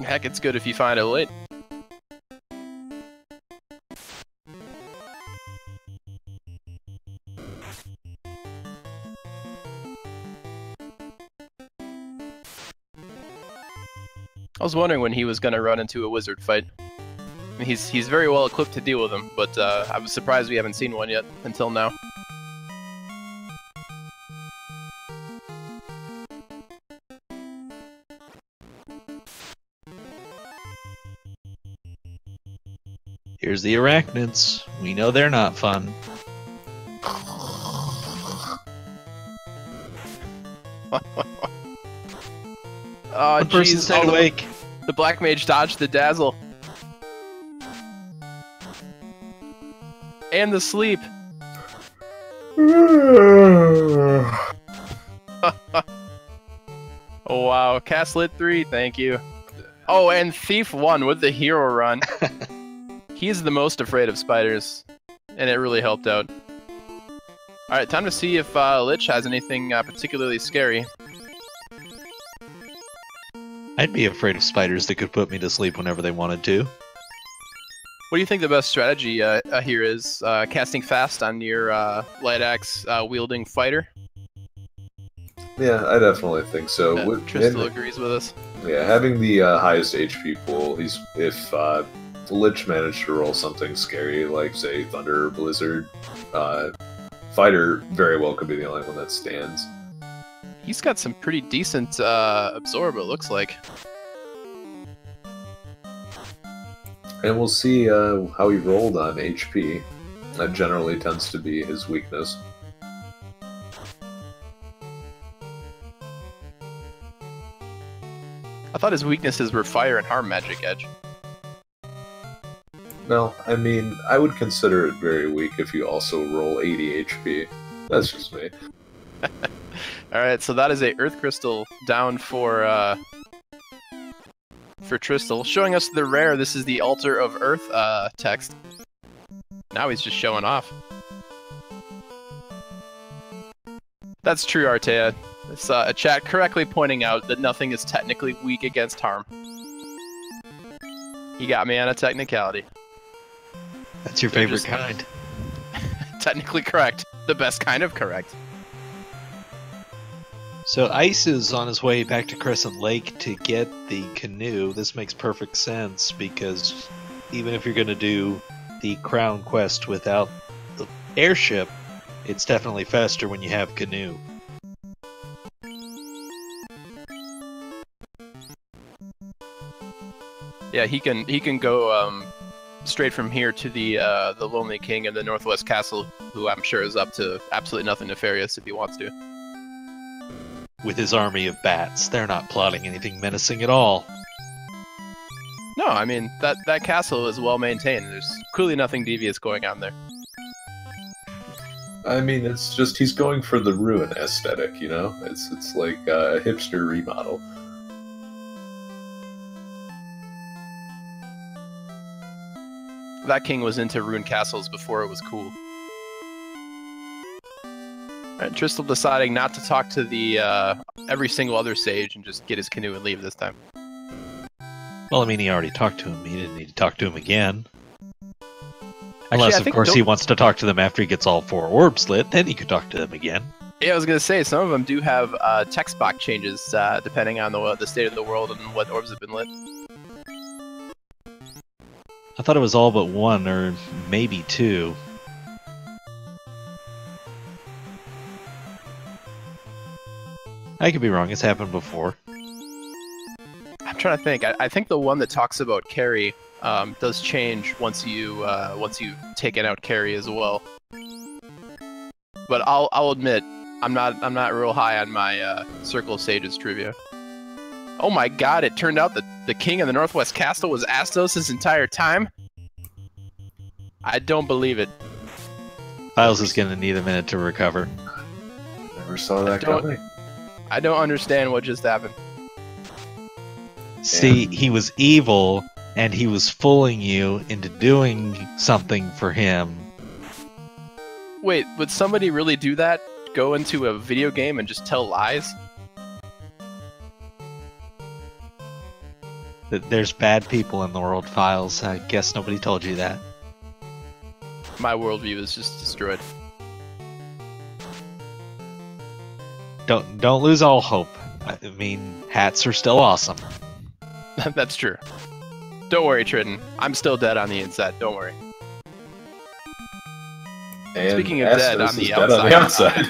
Heck, it's good if you find it late. I was wondering when he was going to run into a wizard fight. I mean, he's very well equipped to deal with them, but I was surprised we haven't seen one yet until now. Here's the arachnids. We know they're not fun. Oh, One person stayed awake. The Black Mage dodged the dazzle. And the sleep. Oh wow, cast lit 3, thank you. Oh, and Thief 1 with the hero run. He's the most afraid of spiders, and it really helped out. Alright, time to see if Lich has anything particularly scary. I'd be afraid of spiders that could put me to sleep whenever they wanted to. What do you think the best strategy here is? Casting fast on your light axe wielding fighter? Yeah, I definitely think so. Tristal agrees with us. Yeah, having the highest HP pool, if Lich managed to roll something scary, like, say, Thunder or Blizzard, Fighter very well could be the only one that stands. He's got some pretty decent absorb, it looks like. And we'll see how he rolled on HP. That generally tends to be his weakness. I thought his weaknesses were fire and harm magic, Edge. No, I mean, I would consider it very weak if you also roll 80 HP. That's just me. Alright, so that is a Earth Crystal down for Tristal. Showing us the rare, this is the Altar of Earth text. Now he's just showing off. That's true, Artea. It's a chat correctly pointing out that nothing is technically weak against harm. He got me on a technicality. That's your favorite kind. Technically correct. The best kind of correct. So Ice is on his way back to Crescent Lake to get the canoe. This makes perfect sense because even if you're going to do the Crown Quest without the airship, it's definitely faster when you have canoe. Yeah, he can go straight from here to the Lonely King in the Northwest Castle, who I'm sure is up to absolutely nothing nefarious if he wants to. With his army of bats, they're not plotting anything menacing at all. No, I mean that castle is well maintained. There's clearly nothing devious going on there. I mean, it's just he's going for the ruin aesthetic, you know? It's like a hipster remodel. That king was into ruined castles before it was cool. Alright, Tristal deciding not to talk to the every single other sage and just get his canoe and leave this time. Well, I mean, he already talked to him. He didn't need to talk to him again. Unless, Actually, of course, he wants to talk to them after he gets all 4 orbs lit, then he could talk to them again. Yeah, I was gonna say, some of them do have text box changes depending on the state of the world and what orbs have been lit. I thought it was all but 1, or maybe 2. I could be wrong, it's happened before. I'm trying to think. I think the one that talks about carry does change once you've taken out carry as well. But I'll admit, I'm not real high on my Circle of Sages trivia. Oh my god! It turned out that the king of the Northwest Castle was Astos this entire time. I don't believe it. Files is gonna need a minute to recover. Never saw that coming. I don't understand what just happened. See, he was evil, and he was fooling you into doing something for him. Wait, would somebody really do that? Go into a video game and just tell lies? There's bad people in the world, Files. I guess nobody told you that. My worldview is just destroyed. Don't lose all hope. I mean, hats are still awesome. That's true. Don't worry, Triton. I'm still dead on the inside. Don't worry. And speaking of dead on the outside. On the outside.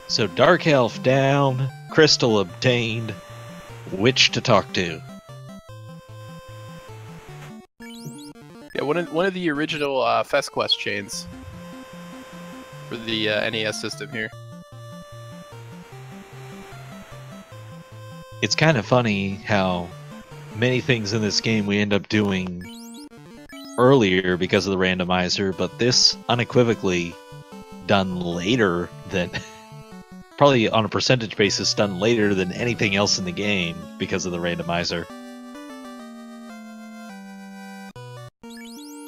So Dark Elf down, Crystal obtained, Witch to talk to. Yeah, one of the original Fest Quest chains for the NES system here. It's kind of funny how many things in this game we end up doing earlier because of the randomizer, but this unequivocally done later than... probably on a percentage basis done later than anything else in the game because of the randomizer.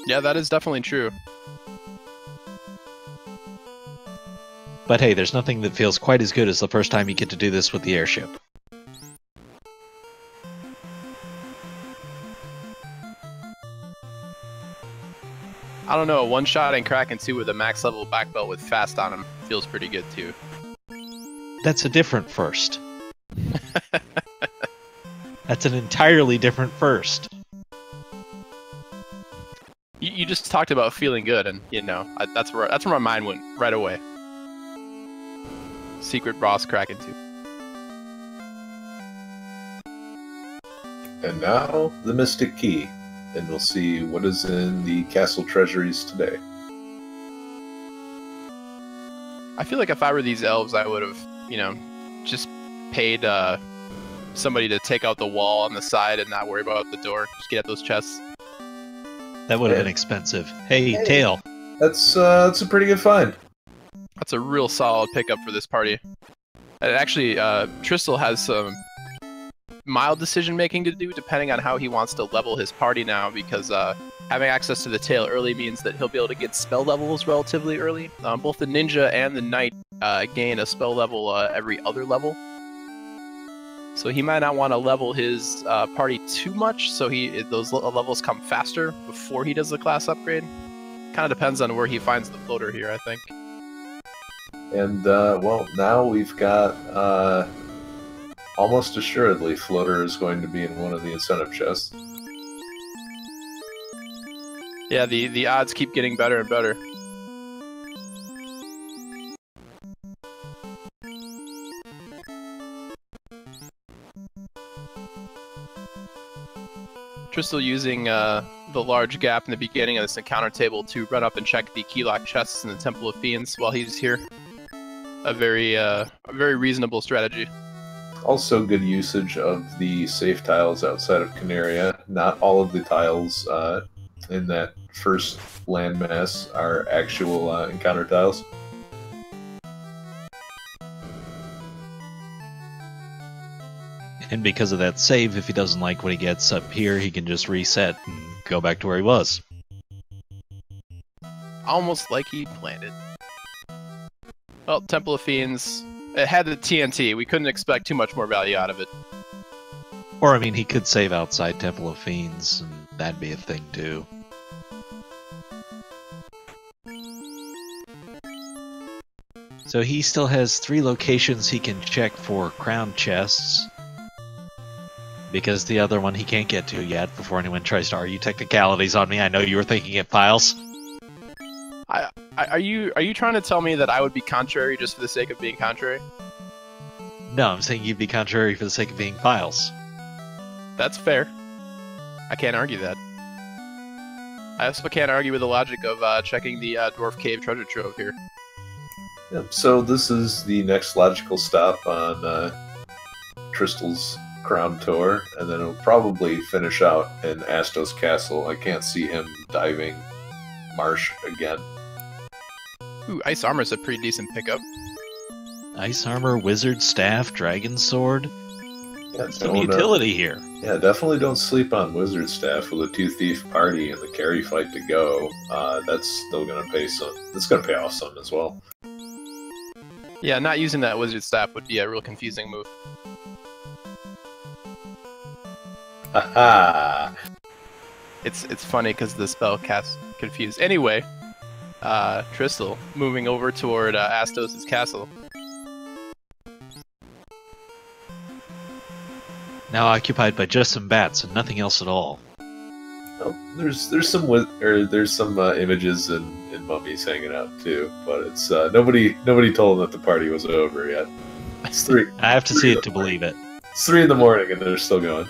Yeah, that is definitely true. But hey, there's nothing that feels quite as good as the first time you get to do this with the airship. I don't know, a one-shot and Kraken 2 with a max level back belt with fast on him feels pretty good too. That's a different first. That's an entirely different first. You just talked about feeling good, and you know that's where my mind went right away. Secret Boss Kraken 2. And now the Mystic Key, and we'll see what is in the castle treasuries today. I feel like if I were these elves, I would have, you know, just paid somebody to take out the wall on the side and not worry about the door. Just get at those chests. That would have been expensive. Hey, Tail. That's a pretty good find. That's a real solid pickup for this party. And actually, Tristal has some mild decision making to do depending on how he wants to level his party now, because having access to the tail early means that he'll be able to get spell levels relatively early. Both the ninja and the knight gain a spell level every other level. So he might not want to level his party too much, so those levels come faster before he does the class upgrade. Kind of depends on where he finds the floater here, I think. And, well, now we've got, almost assuredly, floater is going to be in one of the incentive chests. Yeah, the odds keep getting better and better. Tristal using the large gap in the beginning of this encounter table to run up and check the key lock chests in the Temple of Fiends while he's here. A very reasonable strategy. Also good usage of the safe tiles outside of Canaria. Not all of the tiles in that first landmass are actual encounter tiles. And because of that save, if he doesn't like what he gets up here, he can just reset and go back to where he was. Almost like he planned it. Well, Temple of Fiends, it had the TNT. We couldn't expect too much more value out of it. Or, I mean, he could save outside Temple of Fiends, and that'd be a thing, too. So he still has 3 locations he can check for crown chests, because the other one he can't get to yet before anyone tries to argue technicalities on me. I know you were thinking it, Files. Are you trying to tell me that I would be contrary just for the sake of being contrary? No, I'm saying you'd be contrary for the sake of being Files. That's fair. I can't argue that. I also can't argue with the logic of checking the Dwarf Cave treasure trove here. Yep, so this is the next logical stop on Tristal's Crown Tour, and then it'll probably finish out in Astos Castle. I can't see him diving Marsh again. Ooh, Ice Armor's a pretty decent pickup. Ice Armor, Wizard Staff, Dragon Sword. Yeah, some utility here. Yeah, definitely don't sleep on Wizard Staff with a 2-thief party and the carry fight to go. That's still going to pay some. It's going to pay off some as well. Yeah, not using that Wizard Staff would be a real confusing move. Haha! It's funny because the spell casts confused. Anyway, Tristal moving over toward Astos' castle. Now occupied by just some bats and nothing else at all. Well, there's some images and mummies hanging out too, but it's nobody told them that the party was over yet. It's 3. I have to see it to believe it. It's 3 in the morning and they're still going.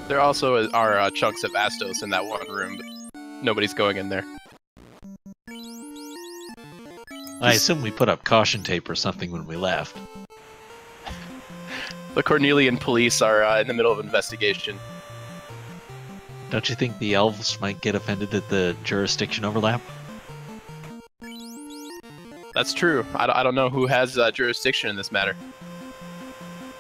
There also are chunks of Astos in that one room, but nobody's going in there. I assume we put up caution tape or something when we left. The Cornelian police are in the middle of investigation. Don't you think the elves might get offended at the jurisdiction overlap? That's true. I don't know who has jurisdiction in this matter.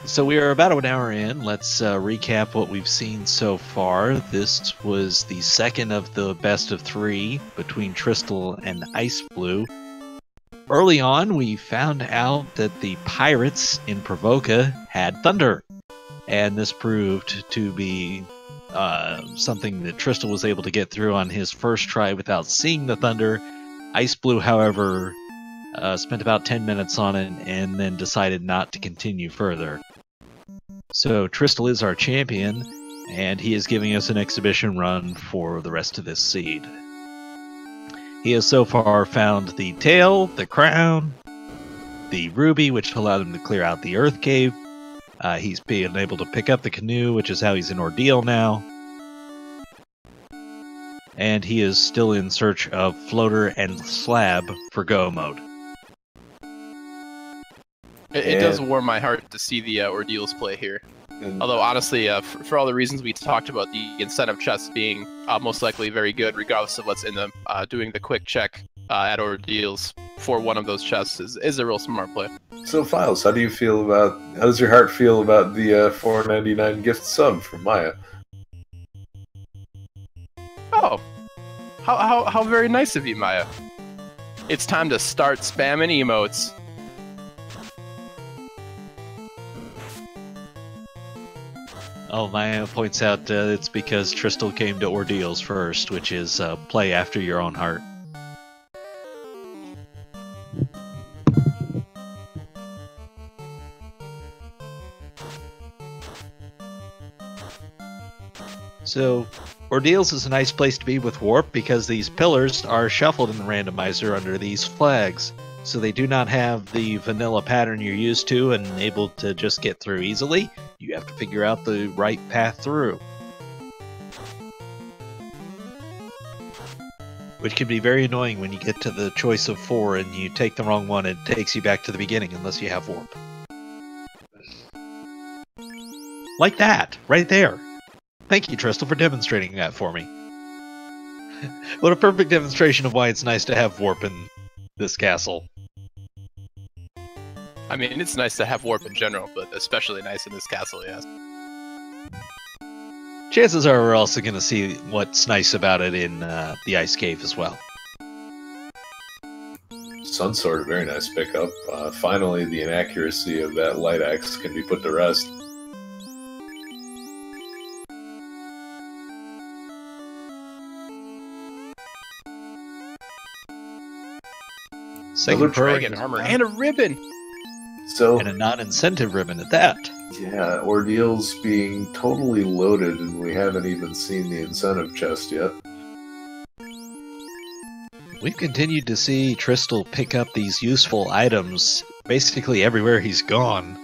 So we are about an hour in. Let's recap what we've seen so far. This was the second of the best of 3 between Tristal and xIceblue. Early on, we found out that the pirates in Provoca had thunder, and this proved to be something that Tristal was able to get through on his first try without seeing the thunder. xIceblue, however, spent about 10 minutes on it and then decided not to continue further. So Tristal is our champion, and he is giving us an exhibition run for the rest of this seed. He has so far found the tail, the crown, the ruby, which allowed him to clear out the earth cave. He's been able to pick up the canoe, which is how he's in Ordeal now. And he is still in search of floater and slab for go mode. It does warm my heart to see the Ordeals play here. Although, honestly, for all the reasons we talked about, the incentive chests being most likely very good, regardless of what's in them, doing the quick check at Ordeals for one of those chests is a real smart play. So, Files, how does your heart feel about the $4.99 gift sub from Maya? Oh, how very nice of you, Maya. It's time to start spamming emotes. Oh, Maya points out it's because Tristal came to Ordeals first, which is play after your own heart. So, Ordeals is a nice place to be with Warp because these pillars are shuffled in the randomizer under these flags. So they do not have the vanilla pattern you're used to and able to just get through easily. You have to figure out the right path through. Which can be very annoying when you get to the choice of 4 and you take the wrong one, it takes you back to the beginning unless you have Warp. Like that, right there. Thank you, Tristal, for demonstrating that for me. What a perfect demonstration of why it's nice to have Warp in this castle. I mean, it's nice to have Warp in general, but especially nice in this castle, yes. Chances are we're also going to see what's nice about it in the Ice Cave as well. Sunsword, a very nice pickup. Finally, the inaccuracy of that Light Axe can be put to rest. Second dragon armor and a ribbon! So, and a non-incentive ribbon at that. Yeah, Ordeals being totally loaded, and we haven't even seen the incentive chest yet. We've continued to see Tristal pick up these useful items basically everywhere he's gone.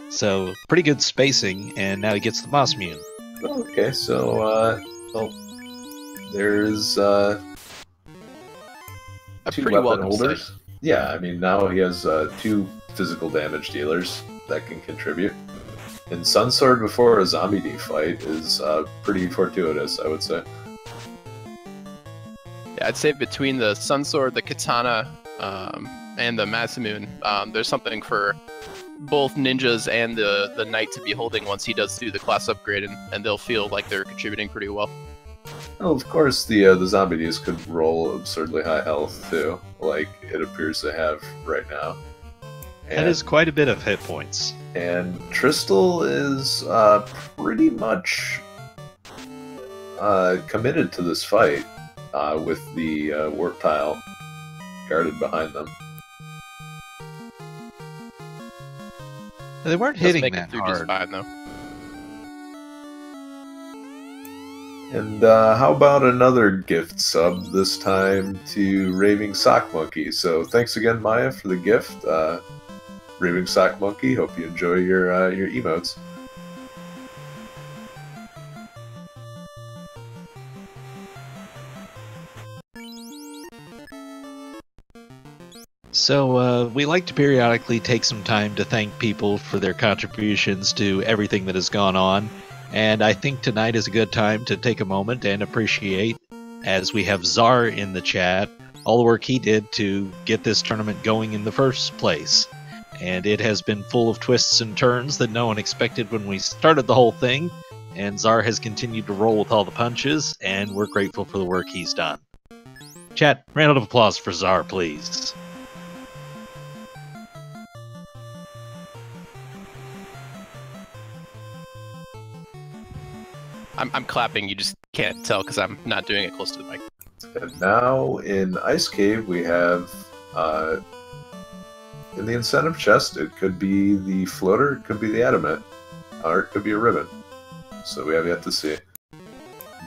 So, pretty good spacing, and now he gets the Moss Mune. Okay, so, well, there's, a two pretty weapon welcome holders. sight. Yeah, I mean, now he has 2 physical damage dealers that can contribute. And Sunsword before a zombie D fight is pretty fortuitous, I would say. Yeah, I'd say between the Sunsword, the Katana, and the Masamune, there's something for both ninjas and the knight to be holding once he does do the class upgrade, and they'll feel like they're contributing pretty well. Well, of course, the zombie Ds could roll absurdly high health, too, like it appears to have right now. That is quite a bit of hit points. And Tristal is pretty much committed to this fight with the warp tile guarded behind them. They weren't hitting make that it through hard. just fine, though. And how about another gift sub, this time to Raving Sock Monkey? So thanks again, Maya, for the gift. Raving Sock Monkey, hope you enjoy your emotes. So, we like to periodically take some time to thank people for their contributions to everything that has gone on. And I think tonight is a good time to take a moment and appreciate, as we have Czar in the chat, all the work he did to get this tournament going in the first place. And it has been full of twists and turns that no one expected when we started the whole thing. And Czar has continued to roll with all the punches, and we're grateful for the work he's done. Chat, round of applause for Czar, please. I'm clapping, you just can't tell because I'm not doing it close to the mic. And now in Ice Cave we have in the incentive chest, it could be the floater, it could be the adamant, or it could be a ribbon. So we have yet to see.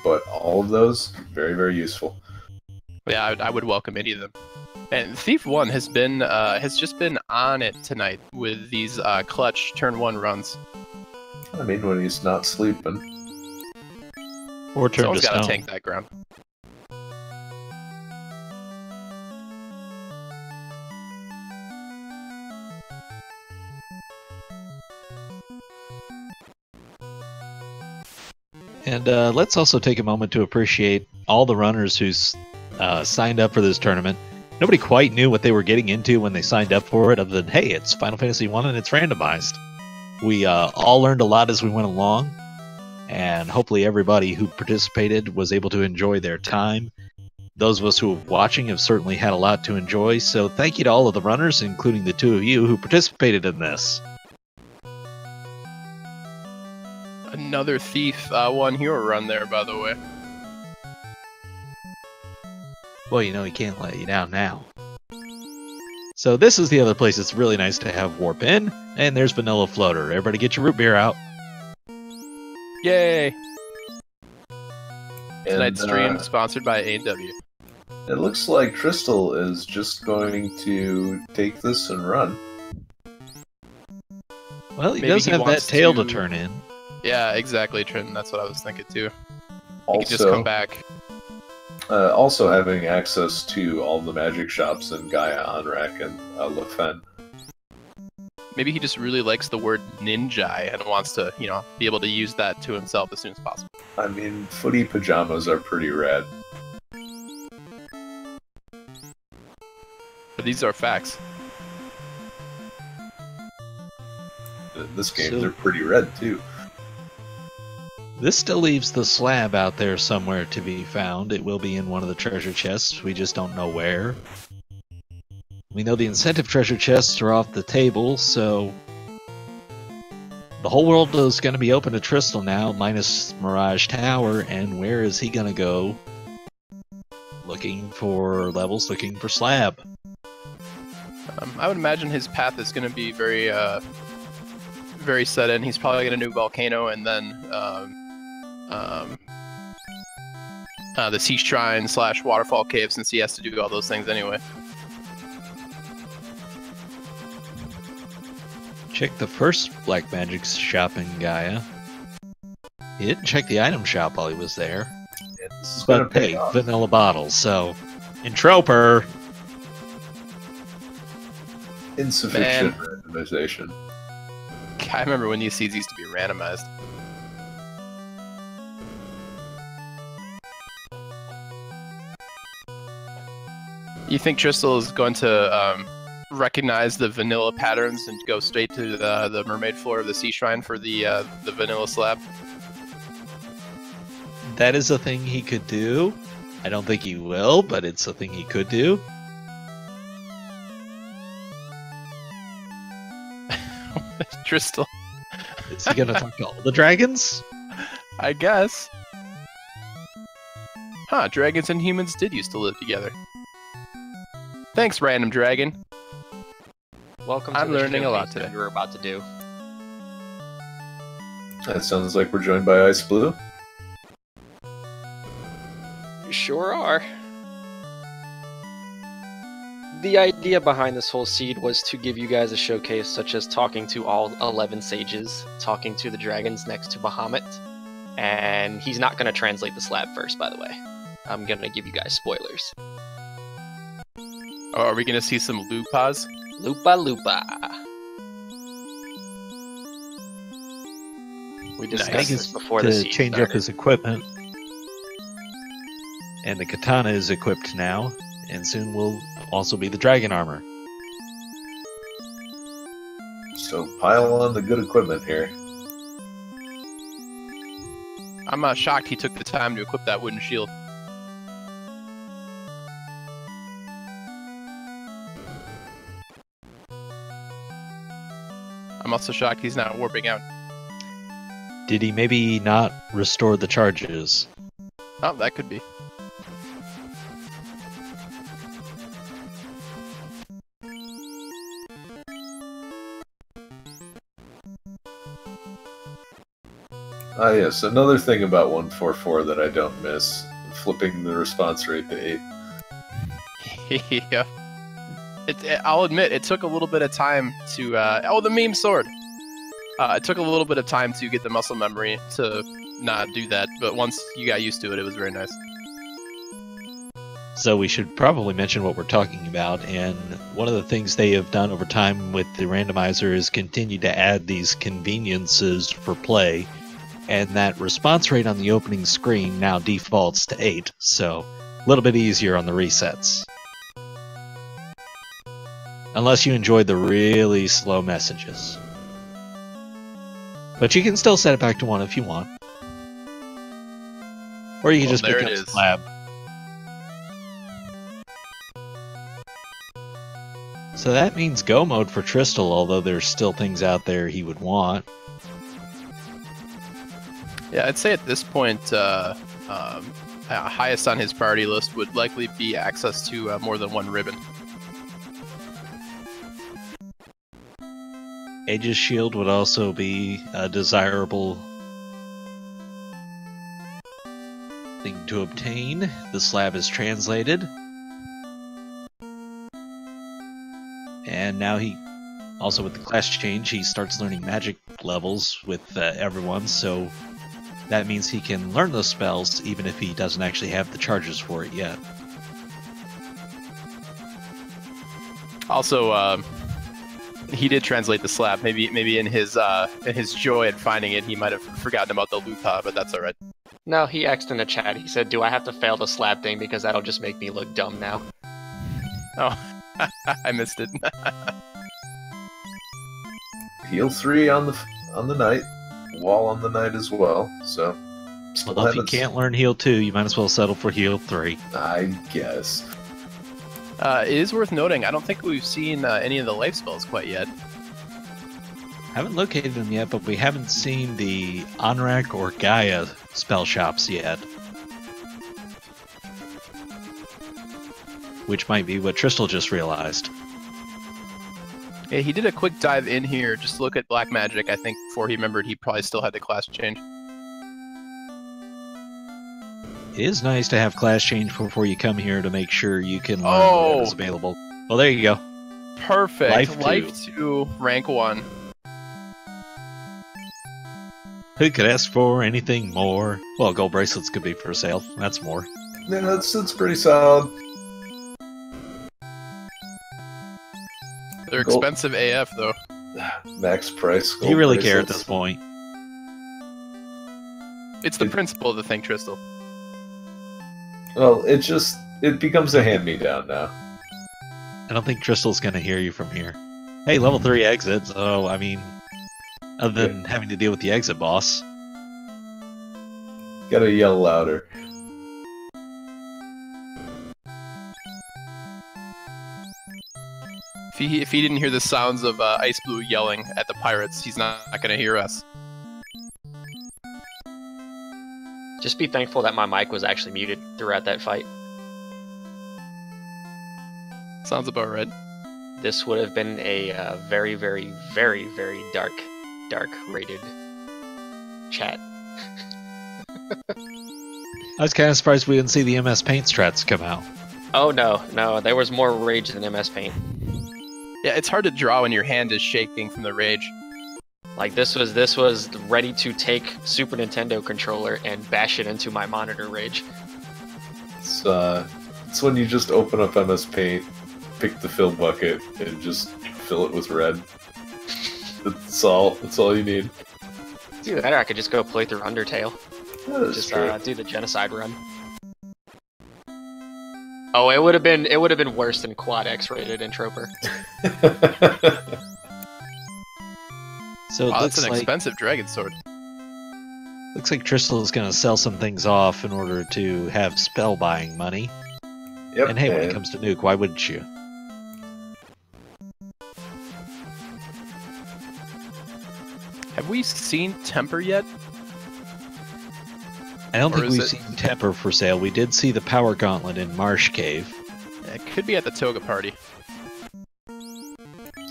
But all of those, very, very useful. Yeah, I would welcome any of them. And Thief 1 has been has just been on it tonight with these clutch turn 1 runs. I mean, when he's not sleeping. Or turn Someone's to got to stone. tank that ground. And let's also take a moment to appreciate all the runners who signed up for this tournament. Nobody quite knew what they were getting into when they signed up for it, other than, hey, it's Final Fantasy 1 and it's randomized. We all learned a lot as we went along, and hopefully everybody who participated was able to enjoy their time. Those of us who are watching have certainly had a lot to enjoy, so thank you to all of the runners, including the 2 of you who participated in this. Another thief, one hero run there, by the way. Well, you know he can't let you down now. So this is the other place it's really nice to have warp in, and there's Vanilla Floater. Everybody get your root beer out. Yay! And, Tonight's stream sponsored by A&W. It looks like Tristal is just going to take this and run. Well, he Maybe does he have that wants tail to to- turn in. Yeah, exactly, Trin. That's what I was thinking too. He could just Also, come back. also having access to all the magic shops in Gaia, Onrak, and Lefen. Maybe he just really likes the word ninja and wants to, you know, be able to use that to himself as soon as possible. I mean, footy pajamas are pretty rad. But these are facts. In this game, So- they're pretty red, too. This still leaves the slab out there somewhere to be found. It will be in one of the treasure chests. We just don't know where. We know the incentive treasure chests are off the table, so the whole world is going to be open to Tristal now, minus Mirage Tower, and where is he going to go? Looking for levels, looking for slab. I would imagine his path is going to be very, very set in. He's probably going to do Volcano and then the Sea Shrine / Waterfall Cave, since he has to do all those things anyway. Check the first Black Magic shop in Gaia. He didn't check the item shop while he was there. And this is going to But pay hey, off. vanilla bottles, so... Entroper! Insufficient randomization. I remember when these seeds used to be randomized. You think Tristal is going to recognize the vanilla patterns and go straight to the mermaid floor of the Sea Shrine for the vanilla slab? That is a thing he could do. I don't think he will, but it's a thing he could do. Tristal, Is he gonna talk to all the dragons? I guess. Huh, dragons and humans did used to live together. Thanks, random dragon. Welcome to I'm the learning a lot showcase today. that we're about to do. That sounds like we're joined by xIceblue. You sure are. The idea behind this whole seed was to give you guys a showcase, such as talking to all 11 sages, talking to the dragons next to Bahamut, and he's not going to translate the slab first, by the way. I'm going to give you guys spoilers. Oh, are we gonna see some lupas? Lupa Lupa. We discussed Nice. this before to the seed change started. up his equipment. And the katana is equipped now, and soon will also be the dragon armor. So pile on the good equipment here. I'm shocked he took the time to equip that wooden shield. I'm also shocked he's not warping out. Did he maybe not restore the charges? Oh, that could be. Ah, yes, another thing about 144 that I don't miss, flipping the response rate to 8. Yeah. I'll admit, it took a little bit of time to... oh, the meme sword! It took a little bit of time to get the muscle memory to not do that, but once you got used to it, it was very nice. So we should probably mention what we're talking about, and one of the things they have done over time with the randomizer is continue to add these conveniences for play, and that response rate on the opening screen now defaults to 8, so a little bit easier on the resets. Unless you enjoyed the really slow messages. But you can still set it back to 1 if you want. Or you can Well, just there pick it up is. slab. So that means go mode for Tristal, although there's still things out there he would want. Yeah, I'd say at this point, highest on his priority list would likely be access to more than one ribbon. Aegis Shield would also be a desirable thing to obtain. The slab is translated. And now he, also with the class change, he starts learning magic levels with everyone, so that means he can learn those spells even if he doesn't actually have the charges for it yet. Also, he did translate the slab. Maybe in his joy at finding it, he might have forgotten about the Lupa, but that's all right. No, he asked in the chat. He said, "Do I have to fail the slab thing because that'll just make me look dumb now?" Oh, I missed it. Heal 3 on the knight, wall on the knight as well. So, Well, if you can't learn heal 2, you might as well settle for heal 3. I guess. It is worth noting, I don't think we've seen any of the life spells quite yet. Haven't located them yet, but we haven't seen the Anrak or Gaia spell shops yet. Which might be what Tristal just realized. Yeah, he did a quick dive in here just to look at black magic, I think, before he remembered he probably still had the class change. It is nice to have class change before you come here to make sure you can learn Oh! what is available. Well, there you go. Perfect. Life 2, rank 1. Who could ask for anything more? Well, gold bracelets could be for sale. That's more. Yeah, that's pretty solid. They're Gold. expensive AF, though. Max price. Do you really care at bracelets. this point? It's the principle of the thing, Tristal. Well, it becomes a hand-me-down now. I don't think Tristal's going to hear you from here. Hey, level 3 exit, so, I mean, other than having to deal with the exit boss. Gotta yell louder. If he didn't hear the sounds of xIceblue yelling at the pirates, he's not going to hear us. Just be thankful that my mic was actually muted throughout that fight. Sounds about right. This would have been a very, very, very, very dark rated chat. I was kind of surprised we didn't see the MS Paint strats come out. Oh no, there was more rage than MS Paint. Yeah, it's hard to draw when your hand is shaking from the rage. Like this was ready to take Super Nintendo controller and bash it into my monitor rage. It's when you just open up MS Paint, pick the fill bucket, and just fill it with red. That's all you need. Either that or I could just go play through Undertale. That's Just true. do the genocide run. Oh, it would have been worse than Quad X rated Entroper. So it Wow, looks that's an like expensive dragon sword. Tristal is going to sell some things off in order to have spell buying money. Yep. And hey, when it comes to Nuke, why wouldn't you? Have we seen Temper yet? I don't Or think is we've it- seen Temper for sale. We did see the Power Gauntlet in Marsh Cave. It could be at the Toga party.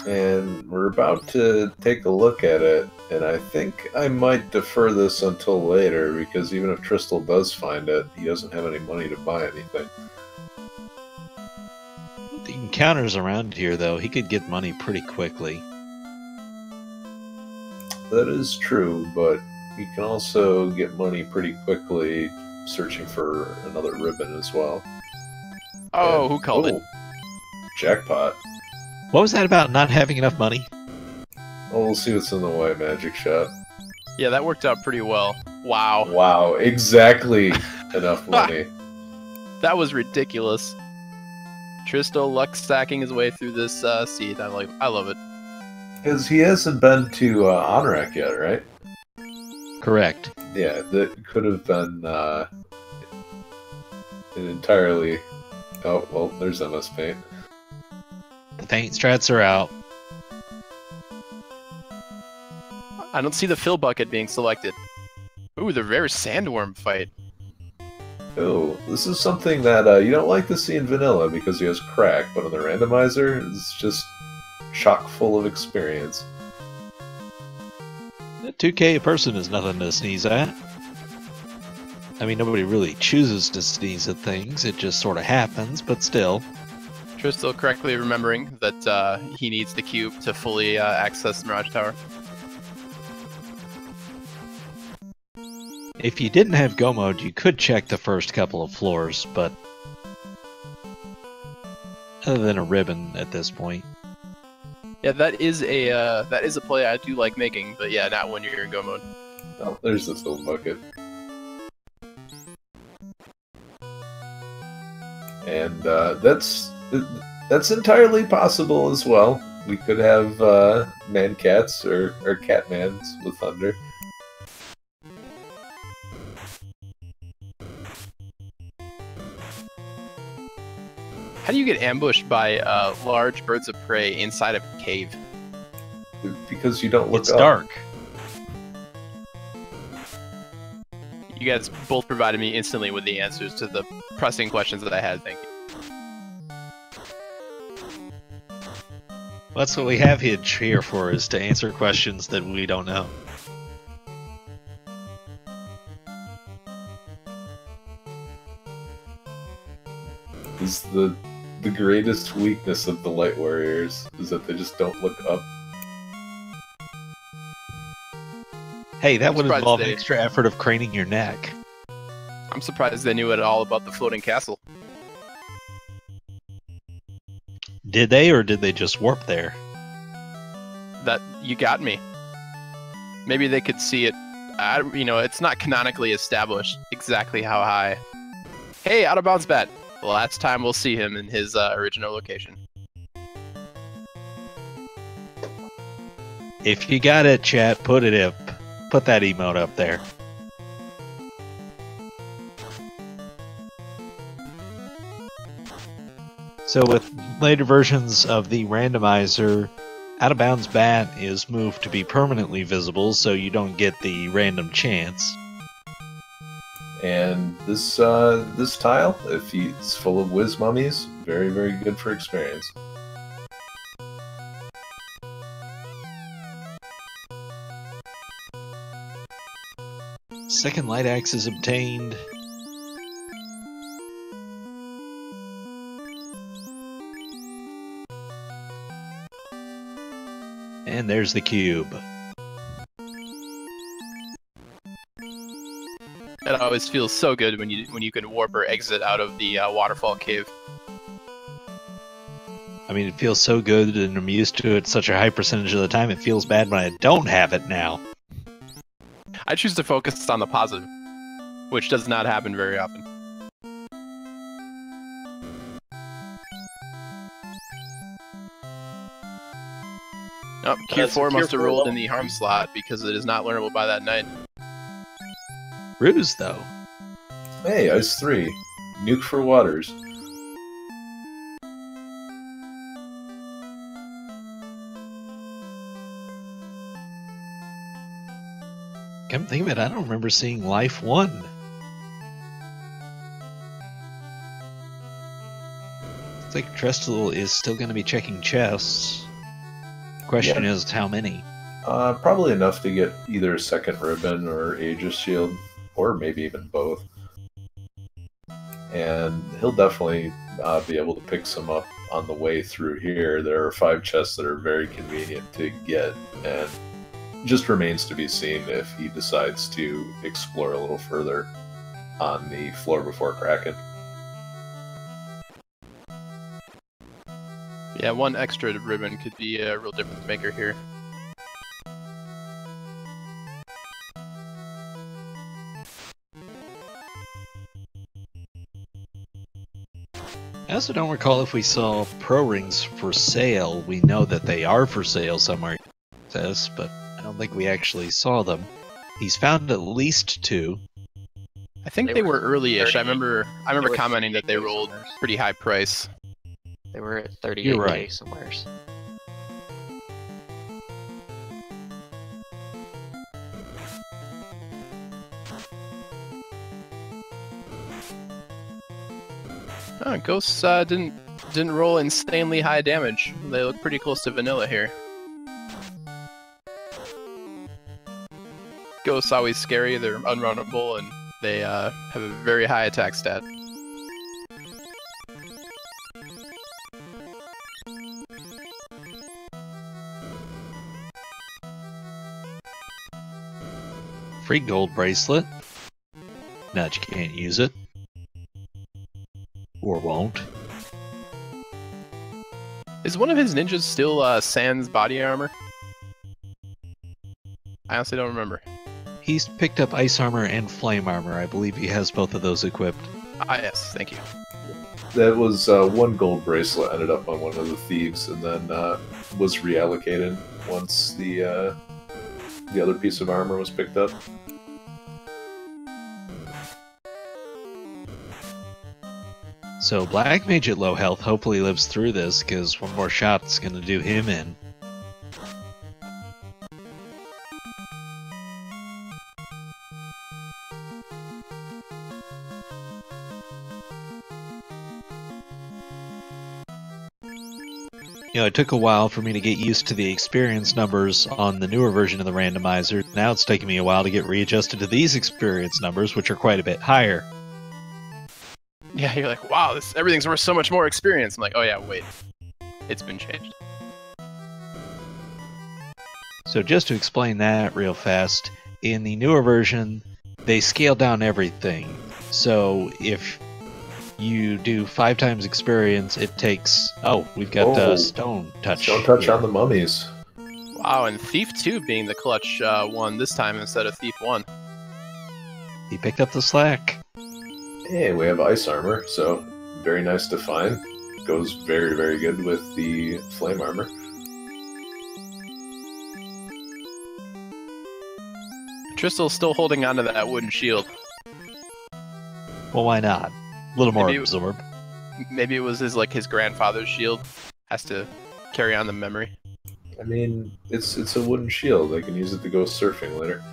And we're about to take a look at it, and I think I might defer this until later, because even if Tristal does find it, he doesn't have any money to buy anything. The encounters around here, though, he could get money pretty quickly. That is true, but he can also get money pretty quickly searching for another ribbon as well. Oh, And- who called it? Jackpot. What was that about not having enough money? Well, we'll see what's in the way, Magic Shot. Yeah, that worked out pretty well. Wow. Wow, exactly enough money. That was ridiculous. Tristal luck stacking his way through this seed. I love it. Because he hasn't been to Honorak yet, right? Correct. Yeah, that could have been an entirely... Oh, well, there's MS Paint. The paint strats are out. I don't see the fill bucket being selected. Ooh, the rare sandworm fight. Oh, this is something that you don't like to see in vanilla because he has crack, but on the randomizer, it's just chock full of experience. 2k a person is nothing to sneeze at. I mean, nobody really chooses to sneeze at things, it just sort of happens, but still. Tristal correctly remembering that he needs the cube to fully access Mirage Tower. If you didn't have Go mode, you could check the first couple of floors, but other than a ribbon at this point. Yeah, that is a play I do like making, but yeah, not when you're in Go mode. Oh, there's this little bucket. And that's entirely possible as well. We could have man-cats or cat-mans with thunder. How do you get ambushed by large birds of prey inside of a cave? Because you don't look It's up. dark. You guys both provided me instantly with the answers to the pressing questions that I had. Thank you. That's what we have here for, is to answer questions that we don't know. Is the greatest weakness of the Light Warriors is that they just don't look up. Hey, that would surprised involve they- extra effort of craning your neck. I'm surprised they knew it all about the floating castle. Did they, or did they just warp there? That you got me. Maybe they could see it. It's not canonically established exactly how high. Hey, out of bounds bat. The last time we'll see him in his original location. If you got it, chat, put it up. Put that emote up there. So with later versions of the randomizer, out of bounds bat is moved to be permanently visible, so you don't get the random chance. And this tile, if it's full of whiz mummies, very, very good for experience. Second light axe is obtained. And there's the cube. It always feels so good when you can warp or exit out of the waterfall cave. I mean, it feels so good and I'm used to it such a high percentage of the time, it feels bad when I don't have it now. I choose to focus on the positive, which does not happen very often. Oh, Q4 must have rolled in the harm slot because it is not learnable by that night. Ruse, though. Hey, Ice 3. Nuke for waters. Come think of it, I don't remember seeing Life 1. Looks like Tristal is still going to be checking chests. Question is, how many? Probably enough to get either a second ribbon or Aegis Shield, or maybe even both. And he'll definitely be able to pick some up on the way through here. There are 5 chests that are very convenient to get, and just remains to be seen if he decides to explore a little further on the floor before Kraken. Yeah, one extra ribbon could be a real difference maker here. I also don't recall if we saw pro rings for sale. We know that they are for sale somewhere, it says, but I don't think we actually saw them. He's found at least 2. I think they were early-ish. I remember commenting that they rolled pretty high price. They were at 38K You're right. somewheres. Ghosts didn't roll insanely high damage. They look pretty close to vanilla here. Ghosts always scary. They're unrunnable and they have a very high attack stat. Free gold bracelet. Now that you can't use it. Or won't. Is one of his ninjas still Sans body armor? I honestly don't remember. He's picked up ice armor and flame armor. I believe he has both of those equipped. Ah, yes, thank you. That was one gold bracelet ended up on one of the thieves, and then was reallocated once the other piece of armor was picked up. So Black Mage at low health hopefully lives through this, because one more shot's gonna do him in. You know, it took a while for me to get used to the experience numbers on the newer version of the randomizer. Now it's taking me a while to get readjusted to these experience numbers, which are quite a bit higher. Yeah, you're like, wow, everything's worth so much more experience. I'm like, oh yeah, wait. It's been changed. So just to explain that real fast, in the newer version, they scale down everything. So if you do 5 times experience, it takes... Oh, we've got Stone Touch. Stone Touch here. on the mummies. Wow, and Thief 2 being the clutch one this time instead of Thief 1. He picked up the slack. Hey, we have ice armor, so very nice to find. Goes very, very good with the flame armor. Tristal's still holding onto that wooden shield. Well, why not? A little more Maybe absorb. Maybe it was his grandfather's shield. Has to carry on the memory. I mean, it's a wooden shield. They can use it to go surfing later.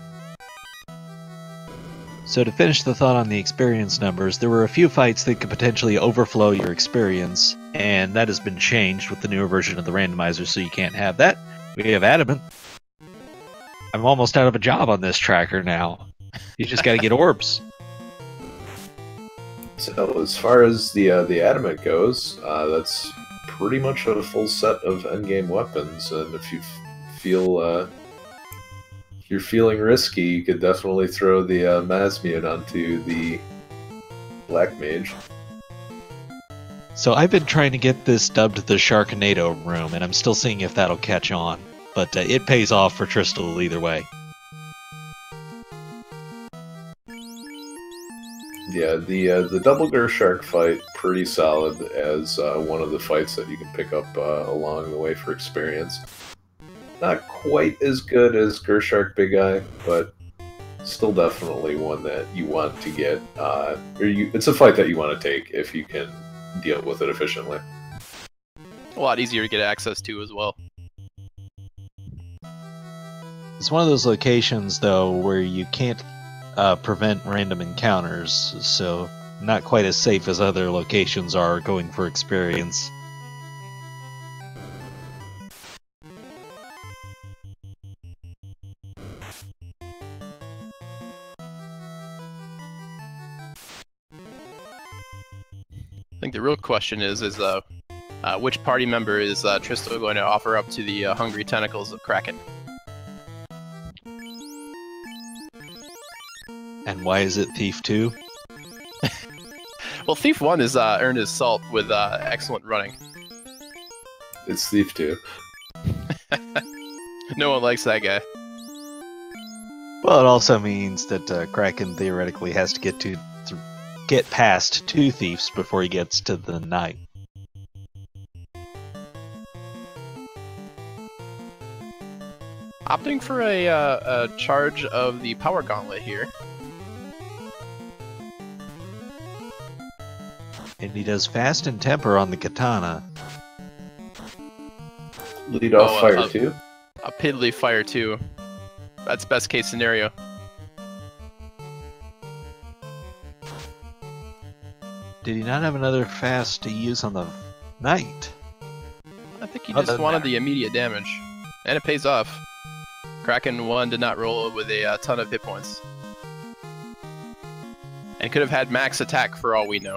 So to finish the thought on the experience numbers, there were a few fights that could potentially overflow your experience, and that has been changed with the newer version of the randomizer, so you can't have that. We have Adamant. I'm almost out of a job on this tracker now. You just gotta get orbs. So as far as the adamant goes, that's pretty much a full set of endgame weapons, and if you feel you're feeling risky, you could definitely throw the Masmune onto the Black Mage. So I've been trying to get this dubbed the Sharknado room, and I'm still seeing if that'll catch on. But it pays off for Tristal either way. Yeah, the double Gershark fight, pretty solid as one of the fights that you can pick up along the way for experience. Not quite as good as Gershark Big Eye, but still definitely one that you want to get. It's a fight that you want to take if you can deal with it efficiently. A lot easier to get access to as well. It's one of those locations, though, where you can't prevent random encounters, so not quite as safe as other locations are going for experience. I think the real question is which party member is Tristal going to offer up to the hungry tentacles of Kraken? And why is it Thief 2? Well, Thief 1 has earned his salt with excellent running. It's Thief 2. No one likes that guy. Well, it also means that Kraken theoretically has to get past 2 Thieves before he gets to the Knight. Opting for a charge of the Power Gauntlet here. And he does Fast and Temper on the Katana. Lead off fire 2. A piddly fire 2. That's best case scenario. Did he not have another fast to use on the knight? I think he Other just than wanted that. the immediate damage. And it pays off. Kraken 1 did not roll with a ton of hit points. And could have had max attack for all we know.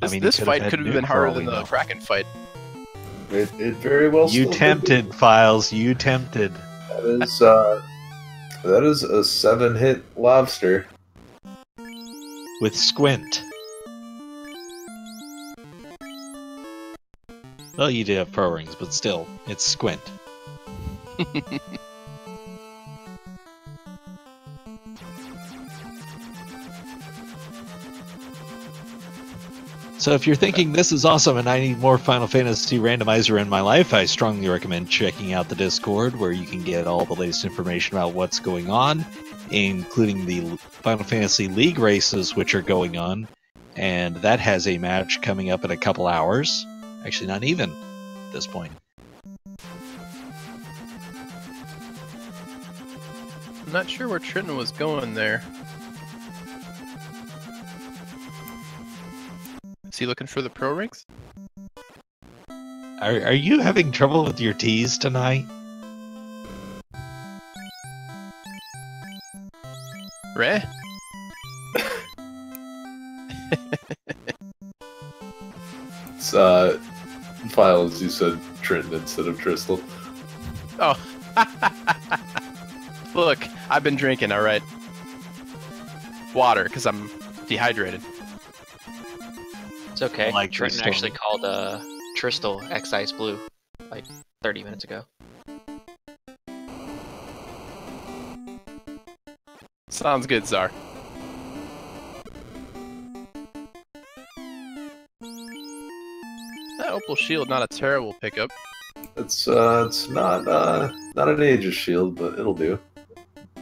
I mean, he This could have fight had could have nuke been for harder all than we the know. Kraken fight. It very well. You still could tempted, Files. You tempted. be. That is a 7-hit lobster. With Squint. Well, you did have Pro Rings, but still, it's Squint. So if you're thinking this is awesome and I need more Final Fantasy Randomizer in my life, I strongly recommend checking out the Discord where you can get all the latest information about what's going on, including the Final Fantasy League races which are going on, and that has a match coming up in a couple hours. Actually, not even at this point. I'm not sure where Triton was going there. Is he looking for the pro rings? Are you having trouble with your T's tonight? Ray? It's Files. You said Trin instead of Tristal. Oh. Look, I've been drinking, alright. Water, because I'm dehydrated. It's okay. Like Trenton Tristal. actually called Tristal xIceblue like 30 minutes ago. Sounds good, Czar. That Opal Shield, not a terrible pickup. It's not an Aegis shield, but it'll do.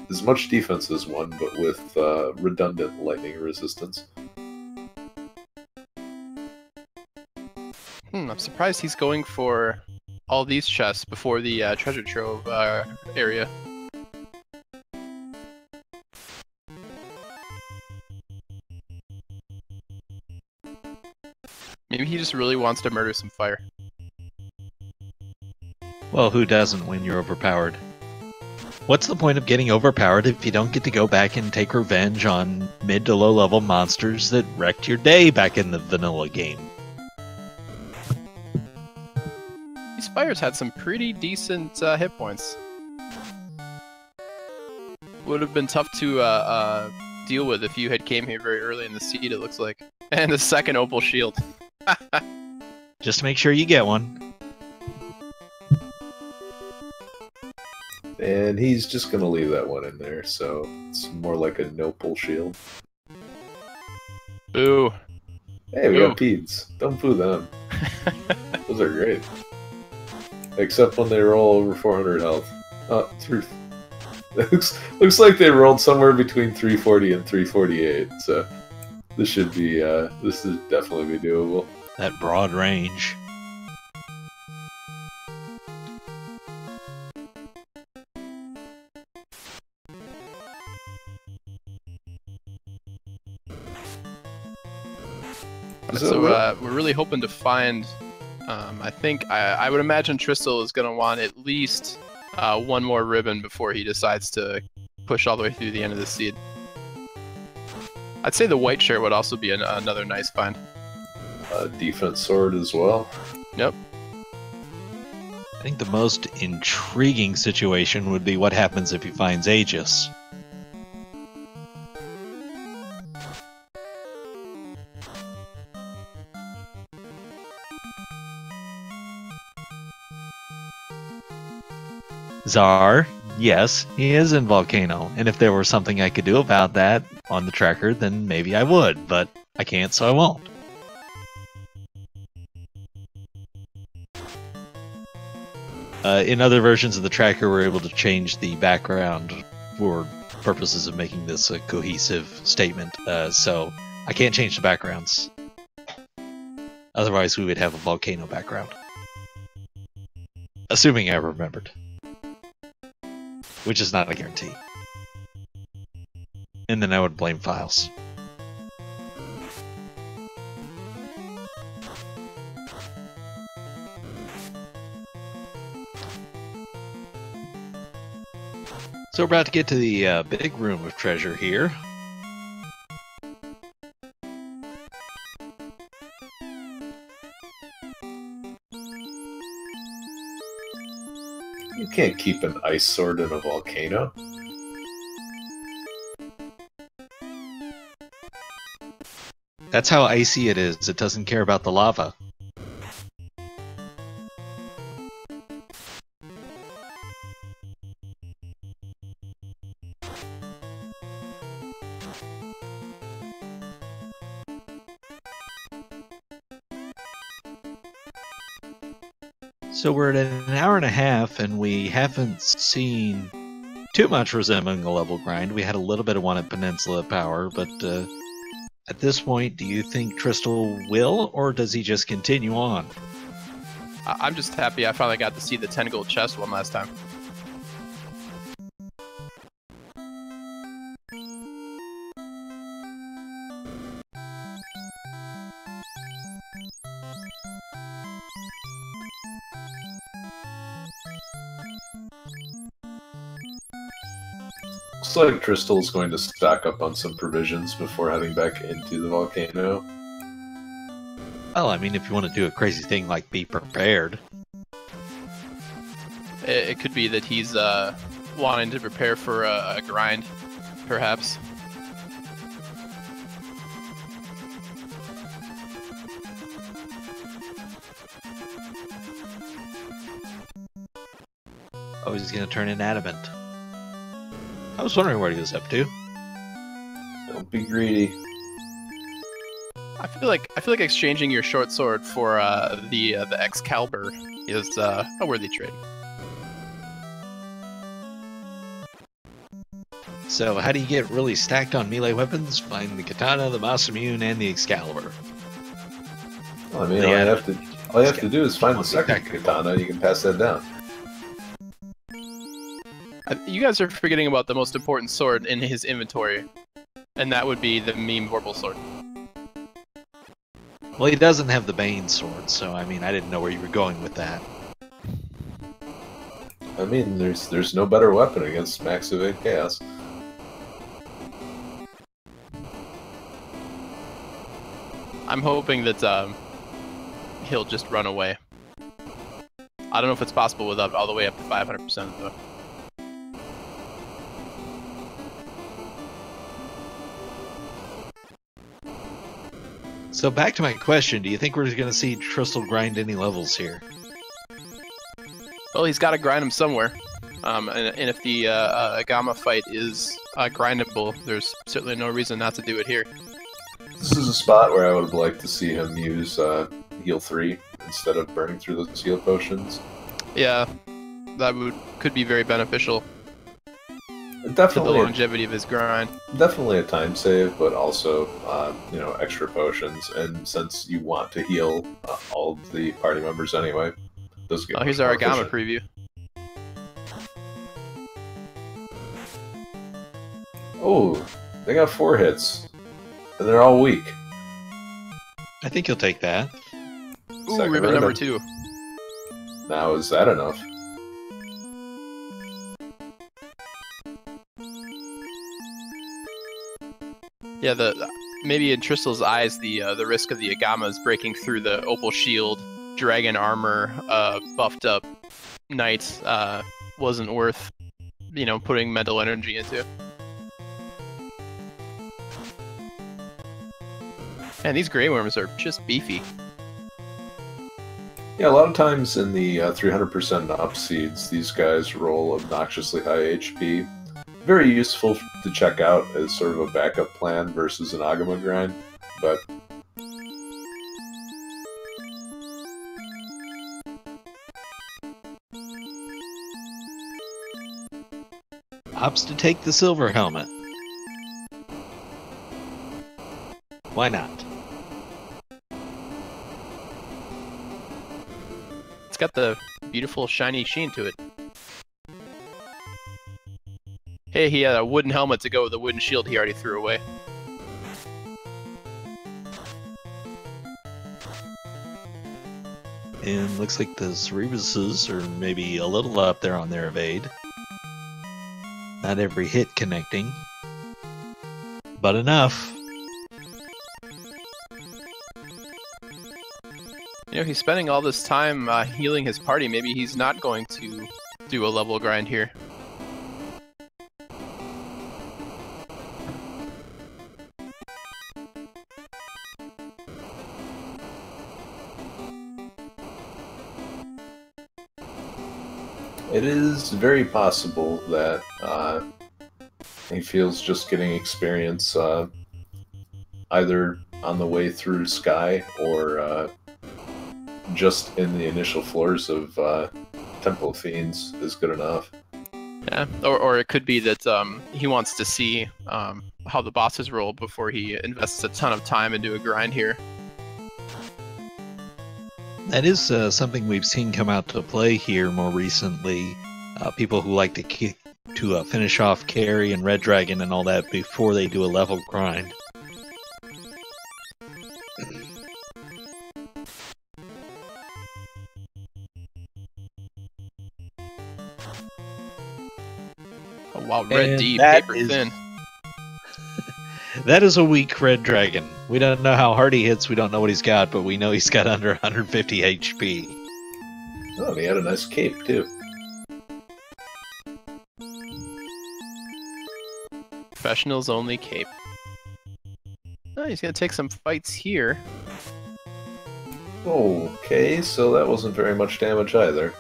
As much defense as one, but with redundant lightning resistance. I'm surprised he's going for all these chests before the treasure trove area. Maybe he just really wants to murder some fire. Well, who doesn't when you're overpowered? What's the point of getting overpowered if you don't get to go back and take revenge on mid to low level monsters that wrecked your day back in the vanilla game? These fires had some pretty decent hit points. Would have been tough to deal with if you had came here very early in the seed, it looks like. And the second Opal Shield. Just make sure you get one. And he's just gonna leave that one in there, so it's more like a nopal shield. Ooh. Hey, we Ooh. got peds. Don't boo them. Those are great. Except when they roll over 400 health. Oh, truth. Looks like they rolled somewhere between 340 and 348, so this should definitely be doable. That broad range. So we're really hoping to find. I would imagine Tristal is going to want at least one more ribbon before he decides to push all the way through the end of the seed. I'd say the white shirt would also be another nice find. Defense sword as well. Yep. I think the most intriguing situation would be what happens if he finds Aegis. Czar, yes, he is in Volcano, and if there were something I could do about that on the tracker, then maybe I would, but I can't, so I won't. In other versions of the tracker, we're able to change the background for purposes of making this a cohesive statement, so I can't change the backgrounds. Otherwise, we would have a volcano background. Assuming I remembered. Which is not a guarantee. And then I would blame files. So we're about to get to the big room of treasure here. You can't keep an ice sword in a volcano. That's how icy it is. It doesn't care about the lava. So we're at an hour and a half, and we haven't seen too much resembling a level grind. We had a little bit of one at Peninsula Power, but at this point, do you think Tristal will, or does he just continue on? I'm just happy I finally got to see the 10 gold chest one last time. Looks like Tristal's going to stock up on some provisions before heading back into the volcano. Well, I mean, if you want to do a crazy thing like be prepared. It could be that he's wanting to prepare for a grind, perhaps. Oh, he's going to turn in adamant. I was wondering what he was up to. Don't be greedy. I feel like exchanging your short sword for the Excalibur is a worthy trade. So, how do you get really stacked on melee weapons? Find the katana, the Masamune, and the Excalibur. Well, I mean, all you have to do is find the second katana. You can pass that down. You guys are forgetting about the most important sword in his inventory, and that would be the meme Vorpal sword. Well, he doesn't have the Bane sword, so I mean, I didn't know where you were going with that. I mean, there's no better weapon against Max Evade Chaos. I'm hoping that he'll just run away. I don't know if it's possible with all the way up to 500% though. So back to my question, do you think we're going to see Tristal grind any levels here? Well, he's got to grind him somewhere. And if the Agama fight is grindable, there's certainly no reason not to do it here. This is a spot where I would have liked to see him use heal 3 instead of burning through those heal potions. Yeah, that could be very beneficial. Definitely to the longevity of his grind. Definitely a time save, but also extra potions. And since you want to heal all of the party members anyway, those get here's our Agama preview. Oh, they got 4 hits, and they're all weak. I think you'll take that. Ooh, ribbon number 2. Now, is that enough? Yeah, maybe in Tristal's eyes, the risk of the Agamas breaking through the Opal Shield, Dragon Armor, buffed up Knights wasn't worth, putting mental energy into. And these Grey Worms are just beefy. Yeah, a lot of times in the 300% up seeds, these guys roll obnoxiously high HP. Very useful to check out as sort of a backup plan versus an Agama grind, but Opts to take the silver helmet. Why not? It's got the beautiful shiny sheen to it. Hey, he had a wooden helmet to go with a wooden shield he already threw away. And looks like the Cerebuses are maybe a little up there on their evade. Not every hit connecting, but enough. You know, he's spending all this time healing his party. Maybe he's not going to do a level grind here. It is very possible that he feels just getting experience either on the way through Sky or just in the initial floors of Temple of Fiends is good enough. Yeah, or it could be that he wants to see how the bosses roll before he invests a ton of time into a grind here. That is something we've seen come out to play here more recently. People who like to finish off Carry and Red Dragon and all that before they do a level grind. Oh wow, red And D, that paper is- thin. That is a weak Red Dragon. We don't know how hard he hits, we don't know what he's got, but we know he's got under 150 HP. Oh, and he had a nice cape, too. Professionals only cape. Oh, he's gonna take some fights here. Okay, so that wasn't very much damage either.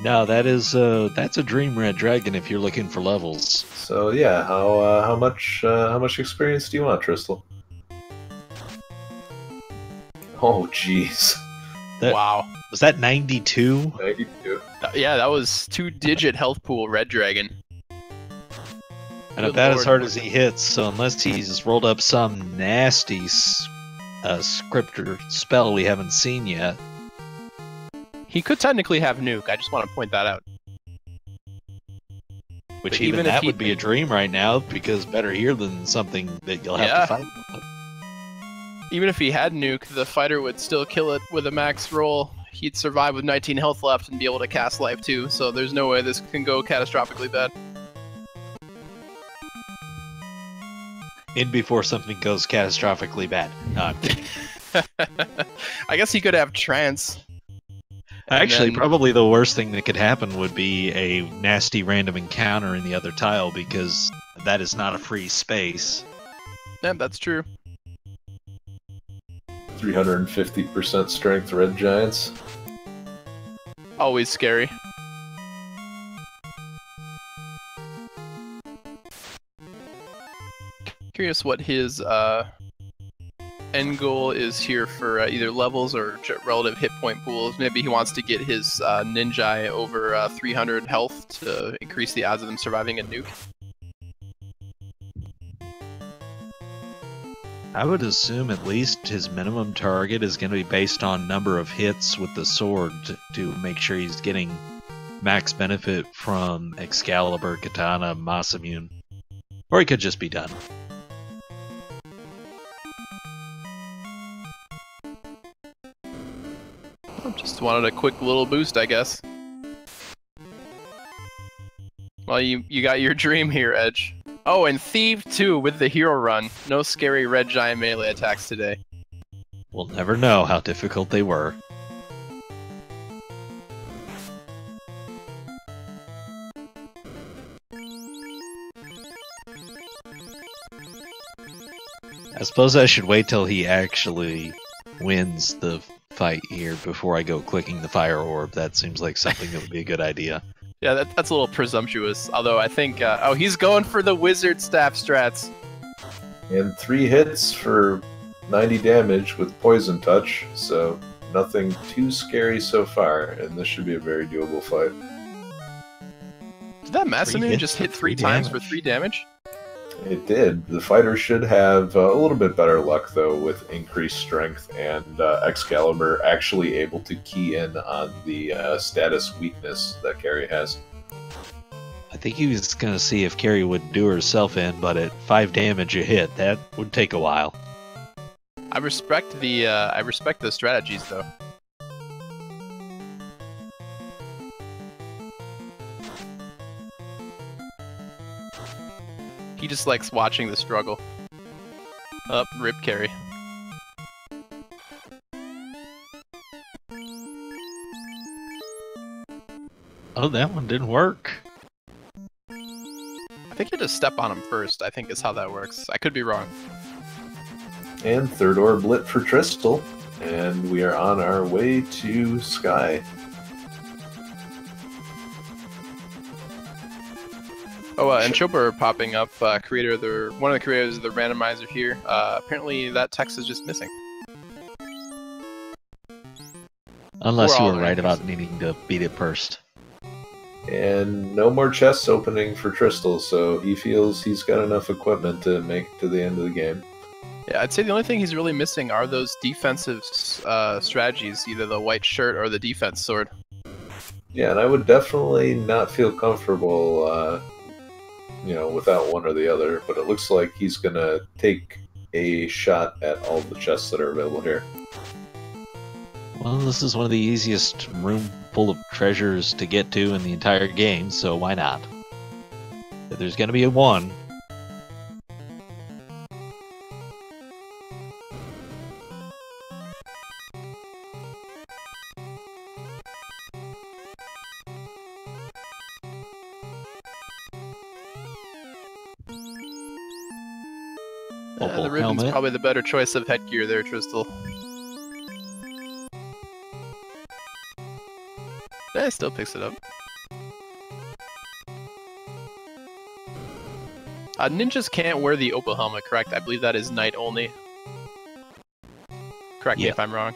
No, that's a Dream Red Dragon if you're looking for levels. So yeah, how much experience do you want, Tristal? Oh jeez, Wow. Was that 92? 92. Yeah, that was 2-digit health pool red dragon. And Good about as lord. hard as he hits, so unless he's rolled up some nasty script or spell we haven't seen yet. He could technically have nuke. I just want to point that out. Which But even even if that he- would be a dream right now, because better here than something that you'll have Yeah. to fight. Even if he had nuke, the fighter would still kill it with a max roll. He'd survive with 19 health left and be able to cast life too, so there's no way this can go catastrophically bad. In before something goes catastrophically bad. No, I'm kidding. I guess he could have trance. And Actually, then- probably the worst thing that could happen would be a nasty random encounter in the other tile, because that is not a free space. Yeah, that's true. 350% strength red giants. Always scary. Curious what his end goal is here for either levels or relative hit point pools. Maybe he wants to get his ninja over 300 health to increase the odds of them surviving a nuke. I would assume at least his minimum target is going to be based on number of hits with the sword to make sure he's getting max benefit from Excalibur, Katana, Masamune. Or he could just be done. Just wanted a quick little boost, I guess. Well, you got your dream here, Edge. Oh, and Thieve too with the hero run. No scary red giant melee attacks today. We'll never know how difficult they were. I suppose I should wait till he actually wins the fight here before I go clicking the fire orb. That seems like something that would be a good idea. Yeah, that's a little presumptuous. Although I think, oh, he's going for the wizard staff strats. And 3 hits for 90 damage with poison touch, so nothing too scary so far, and this should be a very doable fight. Did that Masamune hits just for hit 3 3 times for damage. 3 damage? It did. The fighter should have a little bit better luck, though, with increased strength and Excalibur actually able to key in on the status weakness that Carrie has. I think he was gonna see if Carrie would do herself in, but at 5 damage a hit, that would take a while. I respect the strategies though. He just likes watching the struggle. Up, rip carry. Oh, that one didn't work. I think you just step on him first, I think is how that works. I could be wrong. And third orb lit for Tristal, and we are on our way to Sky. Oh, and Chopper popping up, one of the creators of the randomizer here. Apparently that text is just missing. Unless We're you all were in right it. about needing to beat it first. And no more chests opening for Tristal, so he feels he's got enough equipment to make it to the end of the game. Yeah, I'd say the only thing he's really missing are those defensive strategies, either the white shirt or the defense sword. Yeah, and I would definitely not feel comfortable, without one or the other, but it looks like he's gonna take a shot at all the chests that are available here. Well, this is one of the easiest room full of treasures to get to in the entire game, so why not? If there's gonna be a 1. The ribbon's probably the better choice of headgear there, Tristal. Yeah, still picks it up. Ninjas can't wear the Opal helmet, correct? I believe that is night only. Correct me if I'm wrong.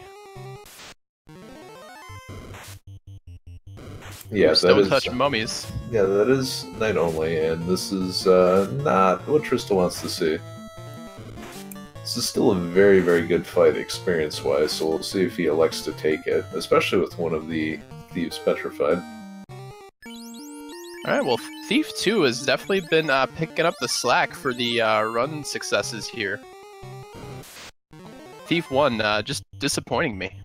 Yeah, Don't touch mummies. Yeah, that is night only, and this is not what Tristal wants to see. This is still a very, very good fight experience-wise, so we'll see if he elects to take it, especially with one of the Thieves petrified. Alright, well, Thief 2 has definitely been picking up the slack for the run successes here. Thief 1 just disappointing me.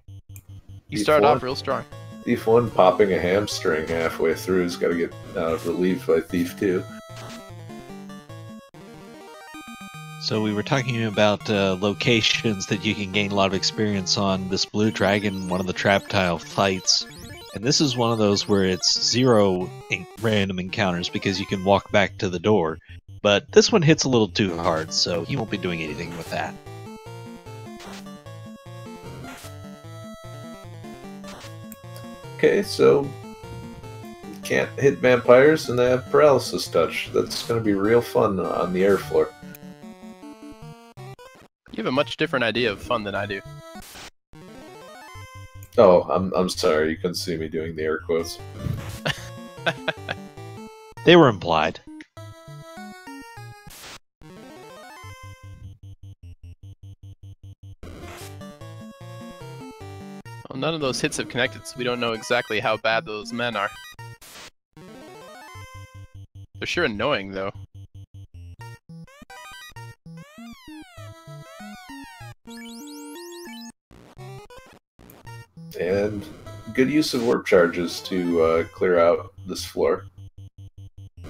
He started off real strong. Thief 1 popping a hamstring halfway through has got to get relieved by Thief 2. So we were talking about locations that you can gain a lot of experience on. This blue dragon, one of the trap tile fights. And this is one of those where it's 0 random encounters because you can walk back to the door. But this one hits a little too hard, so you won't be doing anything with that. Okay, so you can't hit vampires and they have paralysis touch. That's going to be real fun on the air floor. You have a much different idea of fun than I do. Oh, I'm sorry, you couldn't see me doing the air quotes. They were implied. Well, none of those hits have connected, so we don't know exactly how bad those men are. They're sure annoying, though. And good use of warp charges to clear out this floor.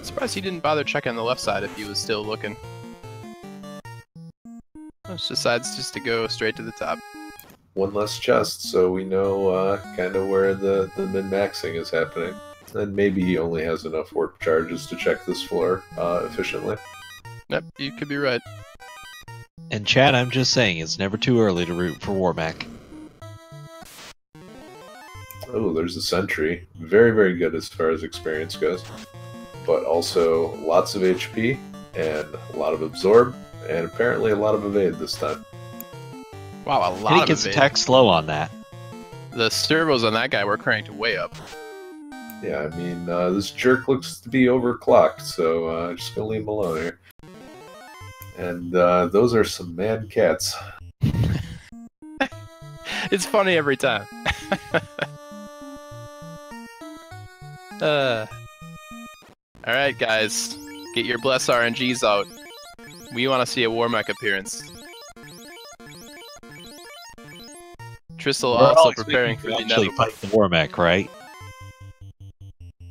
Surprised he didn't bother checking the left side if he was still looking. Just decides just to go straight to the top. One less chest, so we know kind of where the min-maxing is happening. And maybe he only has enough warp charges to check this floor efficiently. Yep, you could be right. And Chad, I'm just saying, it's never too early to root for Warmac. Oh, there's a sentry. Very, very good as far as experience goes. But also lots of HP, and a lot of absorb, and apparently a lot of evade this time. Wow, a lot And he of gets evade. attacked slow on that. The servos on that guy were cranked way up. Yeah, I mean, this jerk looks to be overclocked, so just gonna leave him alone here. And those are some mad cats. It's funny every time. All right, guys, get your Bless RNGs out. We want to see a Warmech appearance. Tristal We're all also preparing for the actually inevitable. fight the Warmech, right?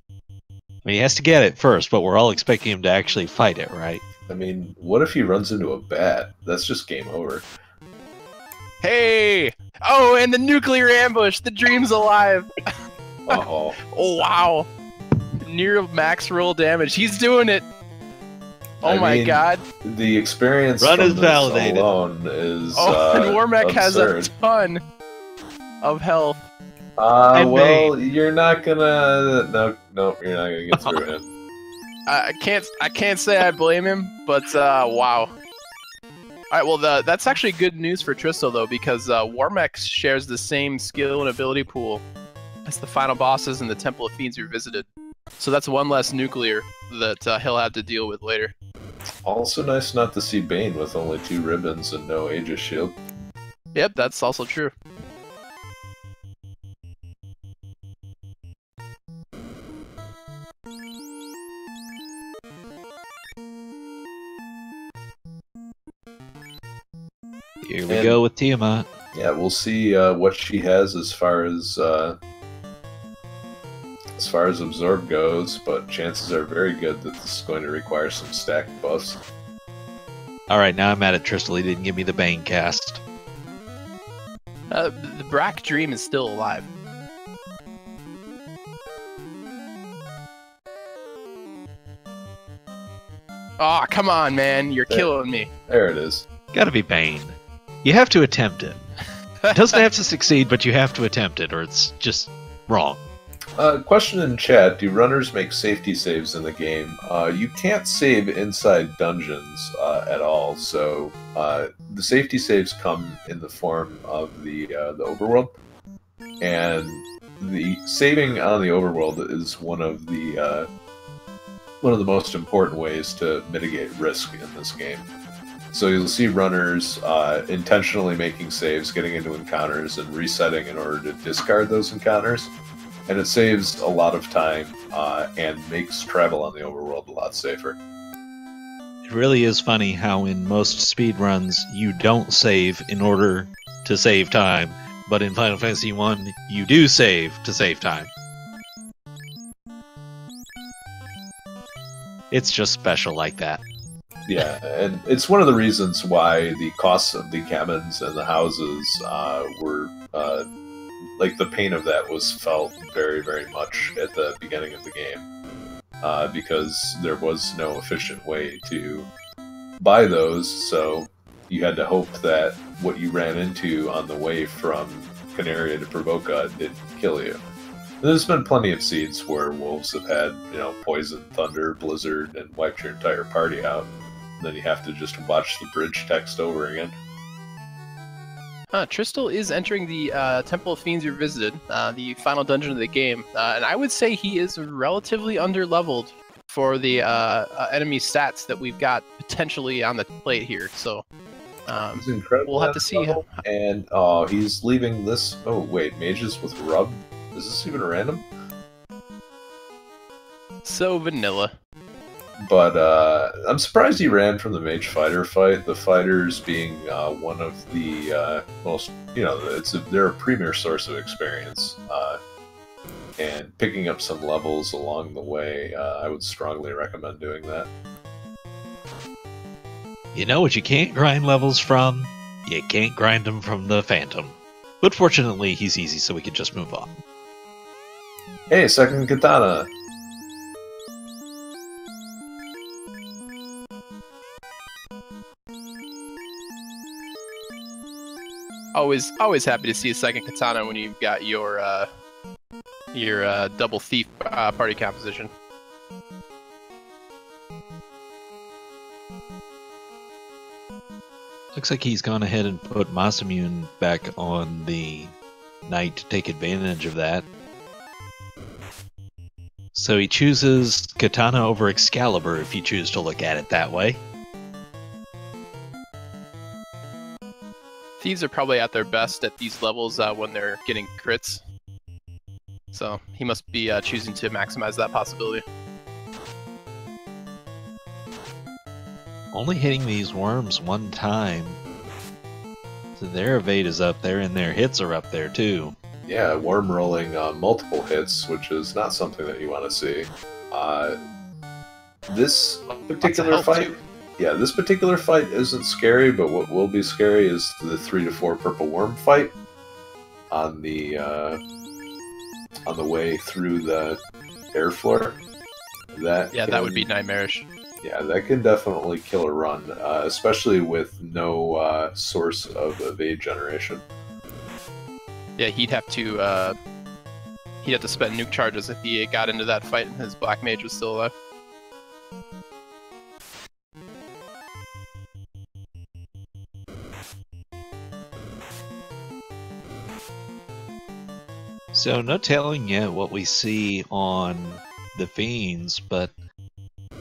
I mean, he has to get it first, but we're all expecting him to actually fight it, right? I mean, what if he runs into a bat? That's just game over. Hey! Oh, and the nuclear ambush! The dream's alive! Uh-oh. Oh, wow! Near max roll damage. He's doing it! Oh I my mean, god. The experience Run from is this validated. alone is Oh, and Warmech has a absurd. ton of health. And Well, you're not gonna... No, you're not gonna get through him. I can't say I blame him, but wow. Alright, well that's actually good news for Tristal though, because Warmech shares the same skill and ability pool as the final bosses in the Temple of Fiends Revisited. So that's one less nuclear that he'll have to deal with later. Also nice not to see Bane with only 2 ribbons and no Aegis shield. Yep, that's also true. Here we go with Tiamat. Yeah, we'll see what she has as far as absorb goes, but chances are very good that this is going to require some stack buffs. Alright, now I'm mad at Tristal. He didn't give me the Bane cast. The Brack Dream is still alive. Aw, come on, man. You're killing me. There it is. Gotta be Bane. You have to attempt it. It doesn't have to succeed, but you have to attempt it, or it's just wrong. Question in chat, do runners make safety saves in the game? You can't save inside dungeons at all, so the safety saves come in the form of the overworld, and the saving on the overworld is one of the most important ways to mitigate risk in this game. So you'll see runners intentionally making saves, getting into encounters, and resetting in order to discard those encounters. And it saves a lot of time and makes travel on the overworld a lot safer. It really is funny how in most speedruns you don't save in order to save time, but in Final Fantasy 1 you do save to save time. It's just special like that. Yeah, and it's one of the reasons why the costs of the cabins and the houses were... like, the pain of that was felt very, very much at the beginning of the game. Because there was no efficient way to buy those, so you had to hope that what you ran into on the way from Canaria to Provoca didn't kill you. And there's been plenty of seeds where wolves have had, poison, thunder, blizzard, and wiped your entire party out. And then you have to just watch the bridge text over again. Tristal is entering the Temple of Fiends Revisited, the final dungeon of the game, and I would say he is relatively under-leveled for the enemy stats that we've got potentially on the plate here, so He's incredible. we'll have to see. And he's leaving this... Oh, wait, mages with rub? Is this even random? So vanilla. But I'm surprised he ran from the mage fighter fight. The fighters being one of the most, they're a premier source of experience. And picking up some levels along the way, I would strongly recommend doing that. You know what you can't grind levels from? You can't grind them from the Phantom. But fortunately, he's easy, so we can just move on. Hey, second katana! Always happy to see a second katana when you've got your double thief party composition. Looks like he's gone ahead and put Masamune back on the knight to take advantage of that. So he chooses Katana over Excalibur if you choose to look at it that way. Thieves are probably at their best at these levels when they're getting crits. So he must be choosing to maximize that possibility. only hitting these worms one time. So their evade is up there, and their hits are up there too. Yeah, worm rolling multiple hits, which is not something that you want to see. This particular fight, yeah, this particular fight isn't scary, but what will be scary is the 3 to 4 purple worm fight on the way through the air floor. That would be nightmarish. Yeah, that can definitely kill a run, especially with no source of evade generation. Yeah, he'd have to spend nuke charges if he got into that fight and his black mage was still alive. So no telling yet what we see on the Fiends, but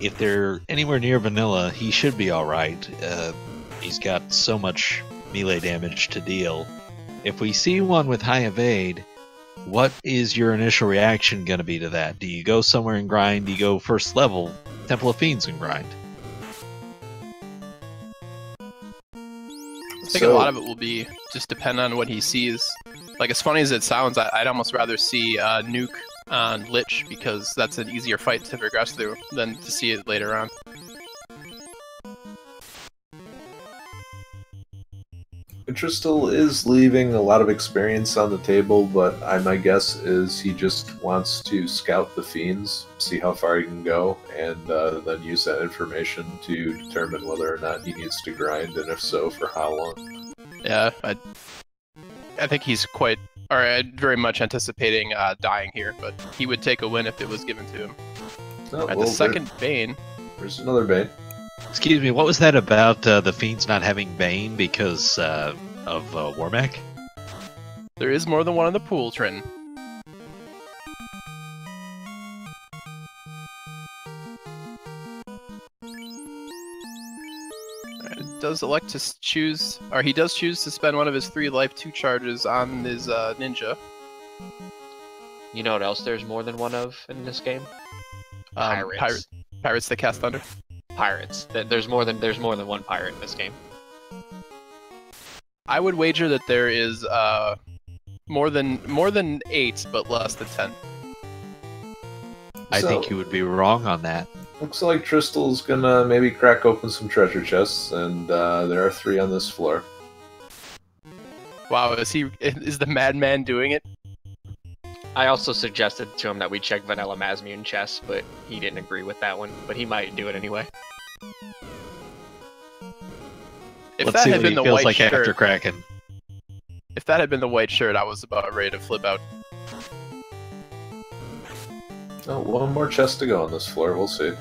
if they're anywhere near vanilla, he should be alright. He's got so much melee damage to deal. If we see one with high evade, what is your initial reaction going to be to that? Do you go somewhere and grind? Do you go first level, Temple of Fiends and grind? I think a lot of it will be just depend on what he sees. Like, as funny as it sounds, I'd almost rather see nuke on Lich, because that's an easier fight to progress through than to see it later on. Tristal is leaving a lot of experience on the table, but my guess is he just wants to scout the Fiends, see how far he can go, and then use that information to determine whether or not he needs to grind, and if so, for how long. Yeah, I think he's very much anticipating dying here, but he would take a win if it was given to him. Oh, the second Bane. There's another Bane. Excuse me, what was that about the Fiends not having Bane because of Warmack? There is more than one in the pool, Trenton. Does elect to choose, or he does choose to spend one of his 3 life 2 charges on his ninja. You know what else there's more than one of in this game? Pirates that cast thunder. Pirates. There's more than one pirate in this game. I would wager that there is more than 8, but less than 10. I think you would be wrong on that. Looks like Tristal's gonna maybe crack open some treasure chests, and there are 3 on this floor. Wow, is the madman doing it? I also suggested to him that we check vanilla Masmune chests, but he didn't agree with that one. But he might do it anyway. If Let's that see had what been he the feels white like shirt, after cracking. if that had been the white shirt, I was about ready to flip out. Oh, 1 more chest to go on this floor, we'll see.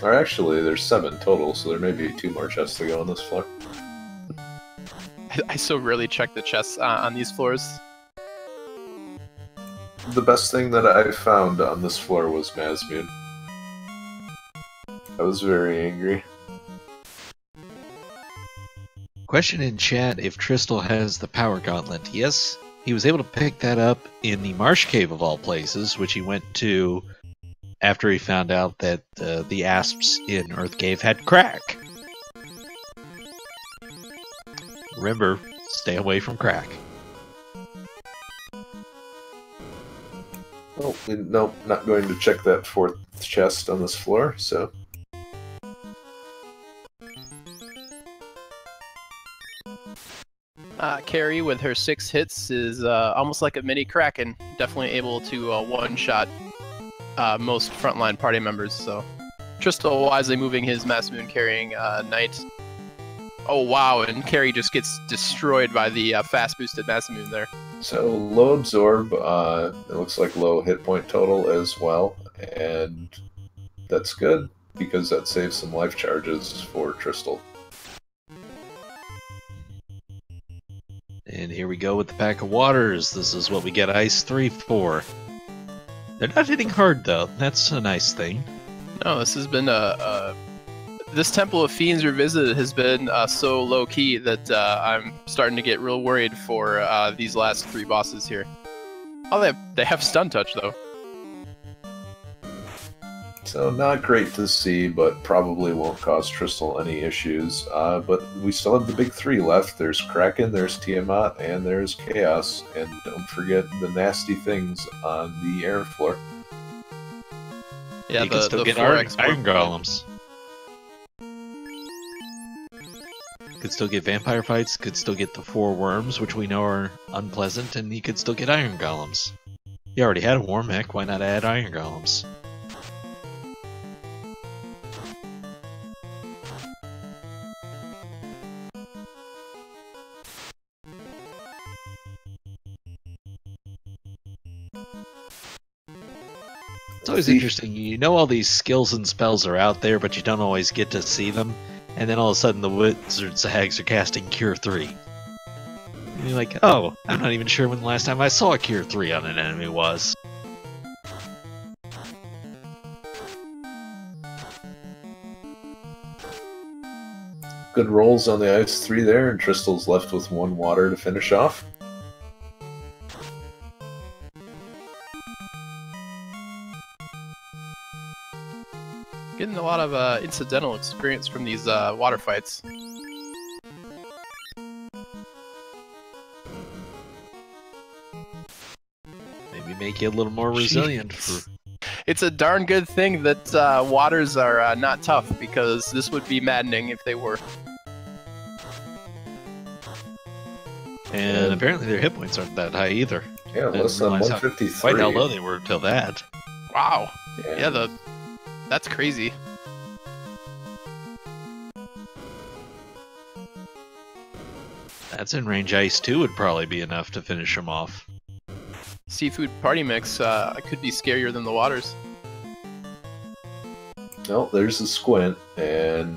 Or actually, there's 7 total, so there may be 2 more chests to go on this floor. I so rarely check the chests on these floors. The best thing that I found on this floor was Masmune. I was very angry. Question in chat if Tristal has the power gauntlet. Yes, he was able to pick that up in the Marsh Cave of all places, which he went to after he found out that the asps in Earth Cave had crack. Remember, stay away from crack. Oh, nope, not going to check that 4th chest on this floor, so... Carrie, with her 6 hits, is almost like a mini Kraken. Definitely able to one-shot most frontline party members, so... Tristal wisely moving his Masmune carrying Knight. Oh wow, and Carrie just gets destroyed by the fast-boosted Masmune there. So, low absorb, it looks like low hit point total as well, and that's good, because that saves some life charges for Tristal. And here we go with the Pack of Waters. This is what we get Ice 3 for. They're not hitting hard, though. That's a nice thing. No, this has been this Temple of Fiends Revisited has been so low-key that I'm starting to get real worried for these last 3 bosses here. Oh, they have Stun Touch, though. So not great to see, but probably won't cause Tristal any issues. But we still have the big three left. There's Kraken, there's Tiamat, and there's Chaos. And don't forget the nasty things on the air floor. Yeah, You can still get iron golems. Could still get vampire fights, could still get the 4 worms, which we know are unpleasant, and you could still get iron golems. You already had a war mech, why not add iron golems? It's always interesting, you know all these skills and spells are out there, but you don't always get to see them, and then all of a sudden the wizards hags are casting Cure 3. And you're like, oh, I'm not even sure when the last time I saw Cure 3 on an enemy was. Good rolls on the ice 3 there, and Tristal's left with 1 water to finish off. Getting a lot of incidental experience from these water fights. Maybe make you a little more resilient for... It's a darn good thing that waters are not tough, because this would be maddening if they were. And apparently their hit points aren't that high either. Yeah, less than 153. Quite how low they were until that. Wow. Yeah, that's crazy. That's in range ice 2 would probably be enough to finish them off. Seafood party mix could be scarier than the waters. Well, there's the squint, and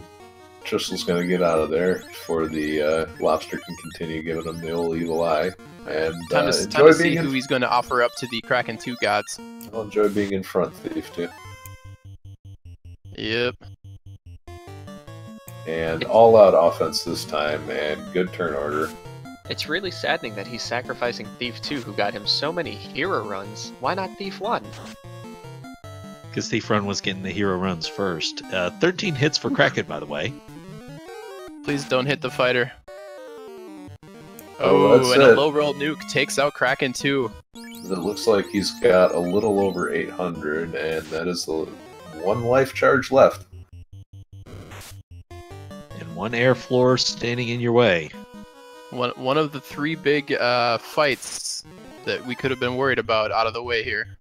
Tristal's going to get out of there before the lobster can continue giving him the old evil eye. And time to see who he's going to offer up to the Kraken 2 gods. I'll enjoy being in front, Thief, too. Yep. And all-out offense this time, and good turn order. It's really saddening that he's sacrificing Thief 2, who got him so many hero runs. Why not Thief 1? Because Thief Run was getting the hero runs first. 13 hits for Kraken, by the way. Please don't hit the fighter. Oh, and a low roll nuke takes out Kraken 2. It looks like he's got a little over 800, and that is the 1 life charge left. And 1 air floor standing in your way. One of the 3 big fights that we could have been worried about out of the way here.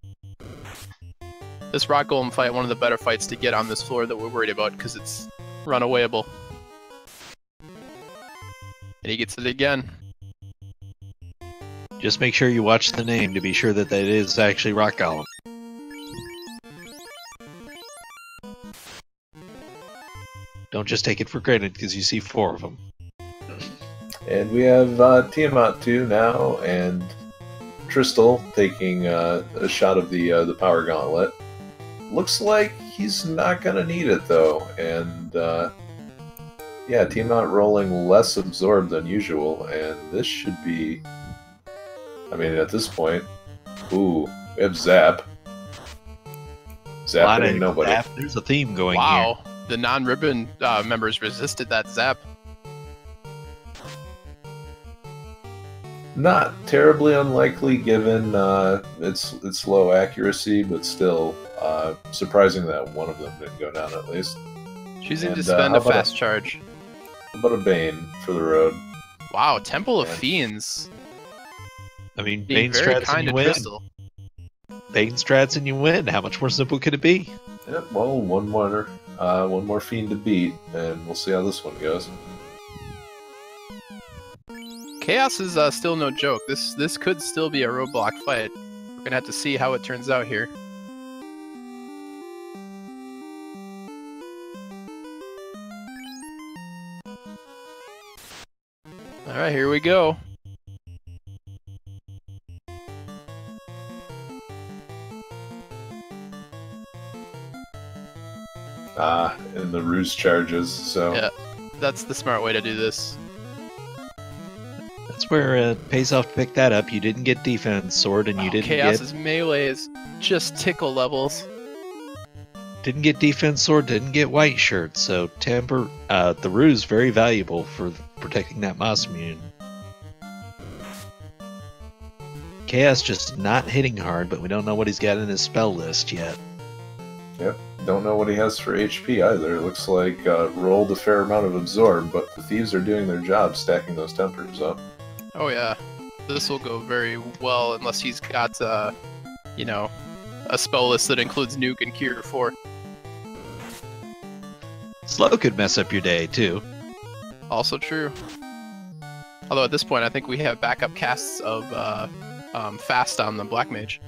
This Rock Golem fight, one of the better fights to get on this floor that we're worried about, because it's runawayable. And he gets it again. Just make sure you watch the name to be sure that that is actually Rock Golem. Don't just take it for granted because you see 4 of them. And we have Tiamat 2 now, and Tristal taking a shot of the Power Gauntlet. Looks like he's not going to need it, though. And, yeah, Tiamat rolling less absorbed than usual, and this should be... I mean, at this point... Ooh, we have Zap. Zap ain't nobody. Zap. There's a theme going here. Wow, the non-ribbon members resisted that Zap. Not terribly unlikely given its low accuracy, but still surprising that one of them didn't go down at least. Choosing to spend a fast charge. How about a Bane for the road? Wow, Temple of Fiends. I mean, Being Bane very strats kind and you to win. Tristal. Bane strats and you win. How much more simple could it be? Yep, well, one more fiend to beat, and we'll see how this one goes. Chaos is still no joke. This could still be a roadblock fight. We're gonna have to see how it turns out here. Alright, here we go. And the ruse charges, so... Yeah, that's the smart way to do this. That's where it pays off to pick that up. You didn't get defense sword, and you didn't Chaos's get... melee is just tickle levels. Didn't get defense sword, didn't get white shirt, so the Rue's very valuable for protecting that Moss immune. Chaos just not hitting hard, but we don't know what he's got in his spell list yet. Yep, don't know what he has for HP either. It looks like rolled a fair amount of absorb, but the thieves are doing their job stacking those tempers up. Oh yeah, this will go very well unless he's got, you know, a spell list that includes Nuke and Cure 4. Slow could mess up your day, too. Also true. Although at this point, I think we have backup casts of Fast on the Black Mage.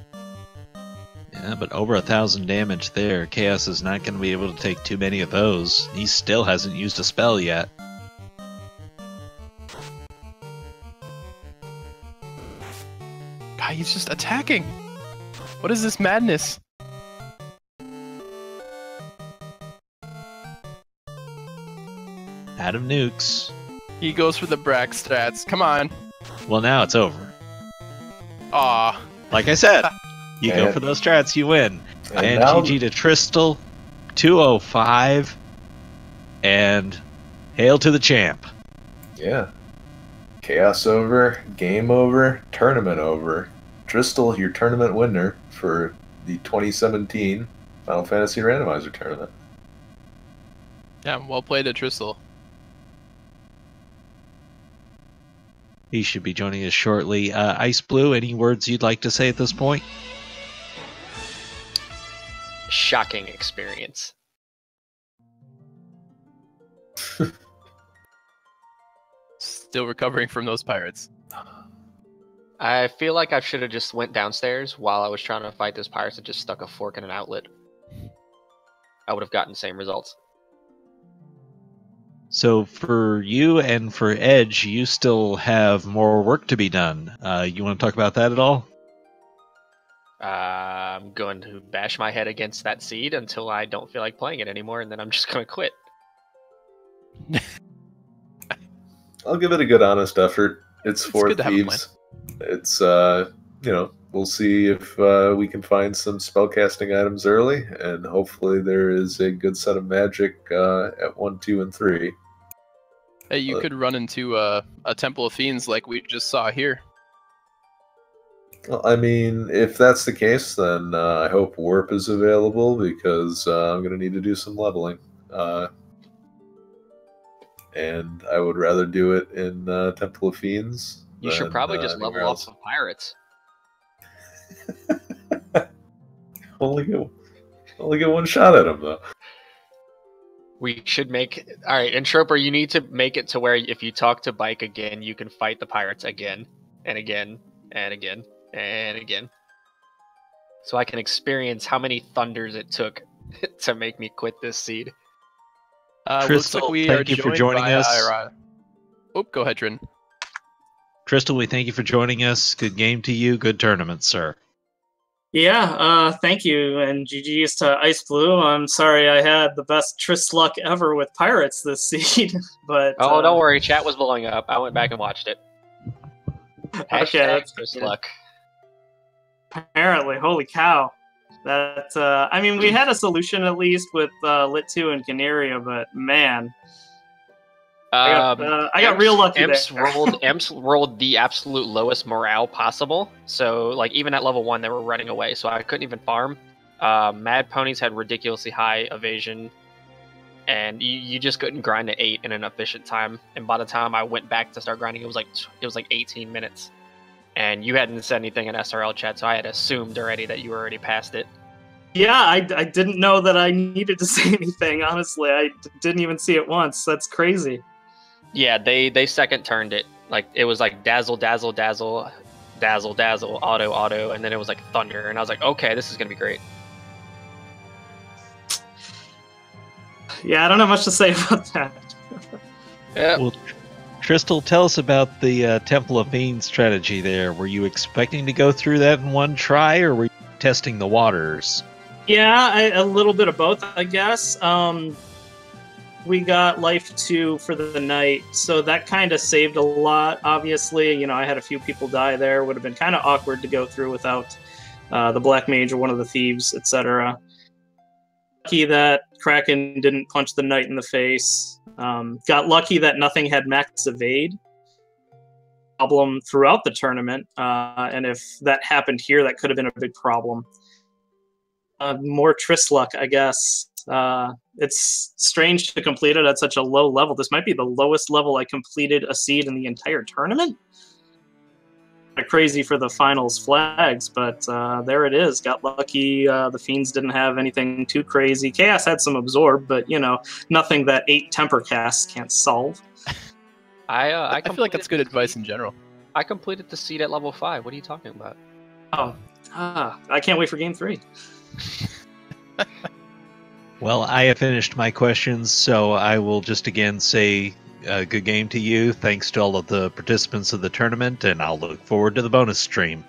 Yeah, but over 1,000 damage there. Chaos is not going to be able to take too many of those. He still hasn't used a spell yet. God, he's just attacking! What is this madness? Adam nukes. He goes for the Brack stats. Come on. Well, now it's over. Aw. Like I said, you go for those strats, you win. And now... GG to Tristal, 205, and hail to the champ. Yeah. Chaos over, game over, tournament over. Tristal, your tournament winner for the 2017 Final Fantasy Randomizer tournament. Yeah, well played at Tristal. He should be joining us shortly. xIceblue, any words you'd like to say at this point? Shocking experience. Still recovering from those pirates. I feel like I should have just went downstairs while I was trying to fight those pirates and just stuck a fork in an outlet. I would have gotten the same results. So for you and for Edge, you still have more work to be done. You want to talk about that at all? I'm going to bash my head against that seed until I don't feel like playing it anymore, and then I'm just going to quit. I'll give it a good, honest effort. It's for thieves. It's, we'll see if we can find some spellcasting items early, and hopefully there is a good set of magic at 1, 2, and 3. Hey, you could run into a Temple of Fiends like we just saw here. Well, I mean, if that's the case, then I hope Warp is available, because I'm going to need to do some leveling. And I would rather do it in Temple of Fiends. You should probably just level off some pirates. only get one shot at them, though. We should make... Alright, and Troper, you need to make it to where if you talk to Bike again, you can fight the pirates again, and again, and again, and again. So I can experience how many thunders it took to make me quit this seed. Looks like we thank you for joining us. Oh, go ahead, Trin. Tristal, we thank you for joining us. Good game to you. Good tournament, sir. Yeah, thank you, and GG's to xIceblue. I'm sorry I had the best Tris luck ever with pirates this seed, but... Oh, don't worry, chat was blowing up. I went back and watched it. Okay, that's Tris luck. Apparently, holy cow. That, I mean, we had a solution at least with Lit 2 and Canaria, but man... I got real lucky Imps there. Imps rolled the absolute lowest morale possible. So, like, even at level 1, they were running away, so I couldn't even farm. Mad Ponies had ridiculously high evasion, and you just couldn't grind to 8 in an efficient time. And by the time I went back to start grinding, it was like 18 minutes. And you hadn't said anything in SRL chat, so I had assumed already that you were already past it. Yeah, I didn't know that I needed to say anything, honestly. I didn't even see it once. That's crazy. Yeah, they second turned it. Like, it was like dazzle, dazzle, dazzle, dazzle, dazzle, auto, auto, and then it was like thunder, and I was like, okay, this is gonna be great. Yeah, I don't have much to say about that. Yeah. Well, Tristal, tell us about the Temple of Fiends strategy there. Were you expecting to go through that in one try, or were you testing the waters? Yeah, a little bit of both, I guess. We got Life 2 for the night, so that kind of saved a lot, obviously. You know, I had a few people die there. It would have been kind of awkward to go through without the Black Mage or one of the Thieves, etc. lucky that Kraken didn't punch the knight in the face. Got lucky that nothing had max evade problem throughout the tournament, and if that happened here, that could have been a big problem. More Triss luck, I guess. It's strange to complete it at such a low level. This might be the lowest level I completed a seed in the entire tournament. Crazy for the finals flags, but there it is. Got lucky. The Fiends didn't have anything too crazy. Chaos had some absorb, but nothing that 8 temper casts can't solve. I feel like that's good advice in general. I completed the seed at level 5. What are you talking about? Oh, I can't wait for game 3. Well, I have finished my questions, so I will just again say good game to you. Thanks to all of the participants of the tournament, and I'll look forward to the bonus stream.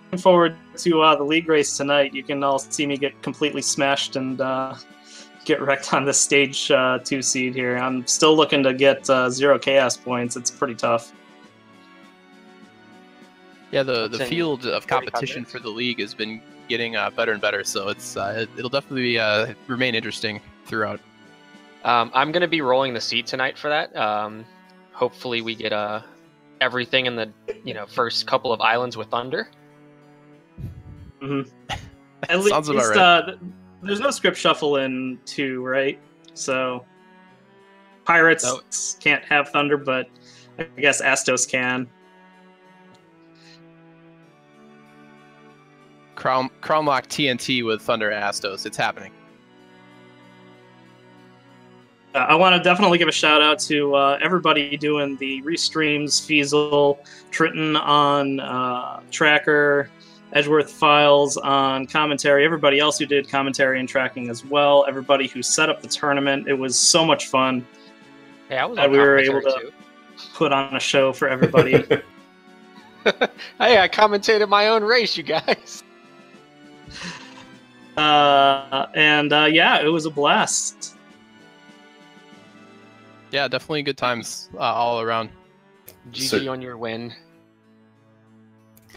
Looking forward to the league race tonight. You can all see me get completely smashed and get wrecked on the stage 2 seed here. I'm still looking to get 0 chaos points. It's pretty tough. Yeah, the field of competition for the league has been getting better and better, so it'll definitely remain interesting throughout. I'm going to be rolling the seed tonight for that. Hopefully we get everything in the first couple of islands with Thunder. Mm-hmm. Sounds about right. There's no script shuffle in 2, right? So Pirates can't have Thunder, but I guess Astos can. Crownlock TNT with Thunder Astos. It's happening. I want to definitely give a shout out to everybody doing the restreams, Feasel, Triton on Tracker, Edgeworth Files on commentary, everybody else who did commentary and tracking as well, everybody who set up the tournament. It was so much fun. Yeah, I was on we were able commentary to too. put on a show for everybody. Hey, I commentated my own race, you guys. Yeah, it was a blast. Yeah, definitely good times all around. GG on your win.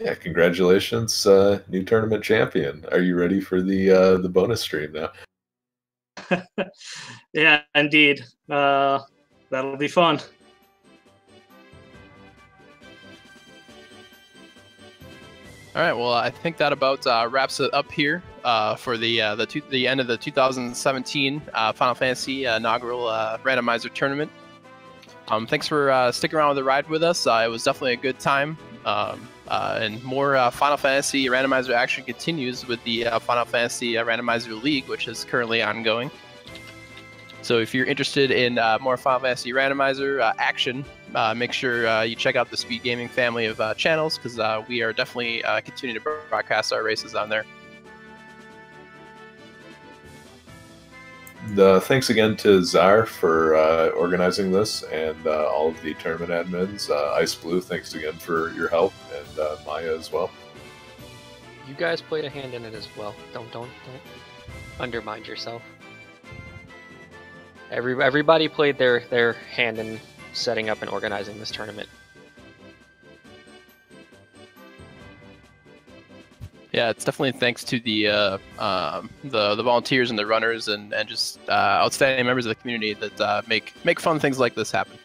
Yeah, congratulations, new tournament champion. Are you ready for the bonus stream now? Yeah, indeed. That'll be fun. All right, well, I think that about wraps it up here for the end of the 2017 Final Fantasy inaugural randomizer tournament. Thanks for sticking around with the ride with us. It was definitely a good time, and more Final Fantasy randomizer action continues with the Final Fantasy Randomizer League, which is currently ongoing. So if you're interested in more Final Fantasy Randomizer action, make sure you check out the Speed Gaming family of channels, because we are definitely continuing to broadcast our races on there. Thanks again to Czar for organizing this, and all of the tournament admins. xIceblue, thanks again for your help, and Maya as well. You guys played a hand in it as well. Don't undermine yourself. Everybody played their hand in setting up and organizing this tournament. Yeah, it's definitely thanks to the volunteers and the runners and just outstanding members of the community that make fun things like this happen.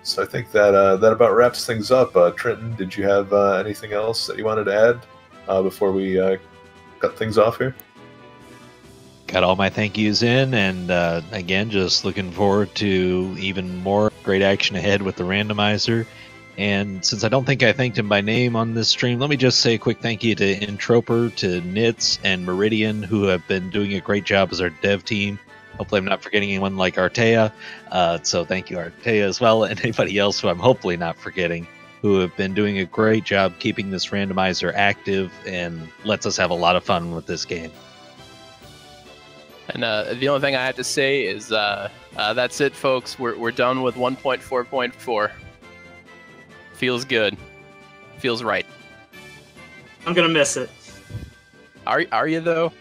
So I think that that about wraps things up. Trenton, did you have anything else that you wanted to add before we cut things off here? Got all my thank yous in, and again, just looking forward to even more great action ahead with the randomizer. And since I don't think I thanked him by name on this stream, let me just say a quick thank you to Introper, to Nitz, and Meridian, who have been doing a great job as our dev team. Hopefully I'm not forgetting anyone like Artea. So thank you, Artea, as well, and anybody else who I'm hopefully not forgetting, who have been doing a great job keeping this randomizer active and lets us have a lot of fun with this game. And the only thing I have to say is that's it, folks. We're done with 1.4.4. Feels good. Feels right. I'm gonna miss it. Are you though?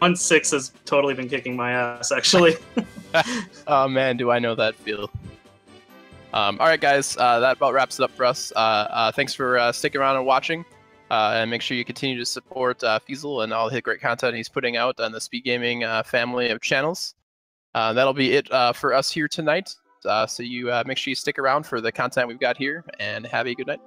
1.6 has totally been kicking my ass, actually. Oh man, do I know that feel. All right, guys, that about wraps it up for us. Thanks for sticking around and watching. And make sure you continue to support Feasel and all the great content he's putting out on the Speed Gaming family of channels. That'll be it for us here tonight. So you make sure you stick around for the content we've got here, and have a good night.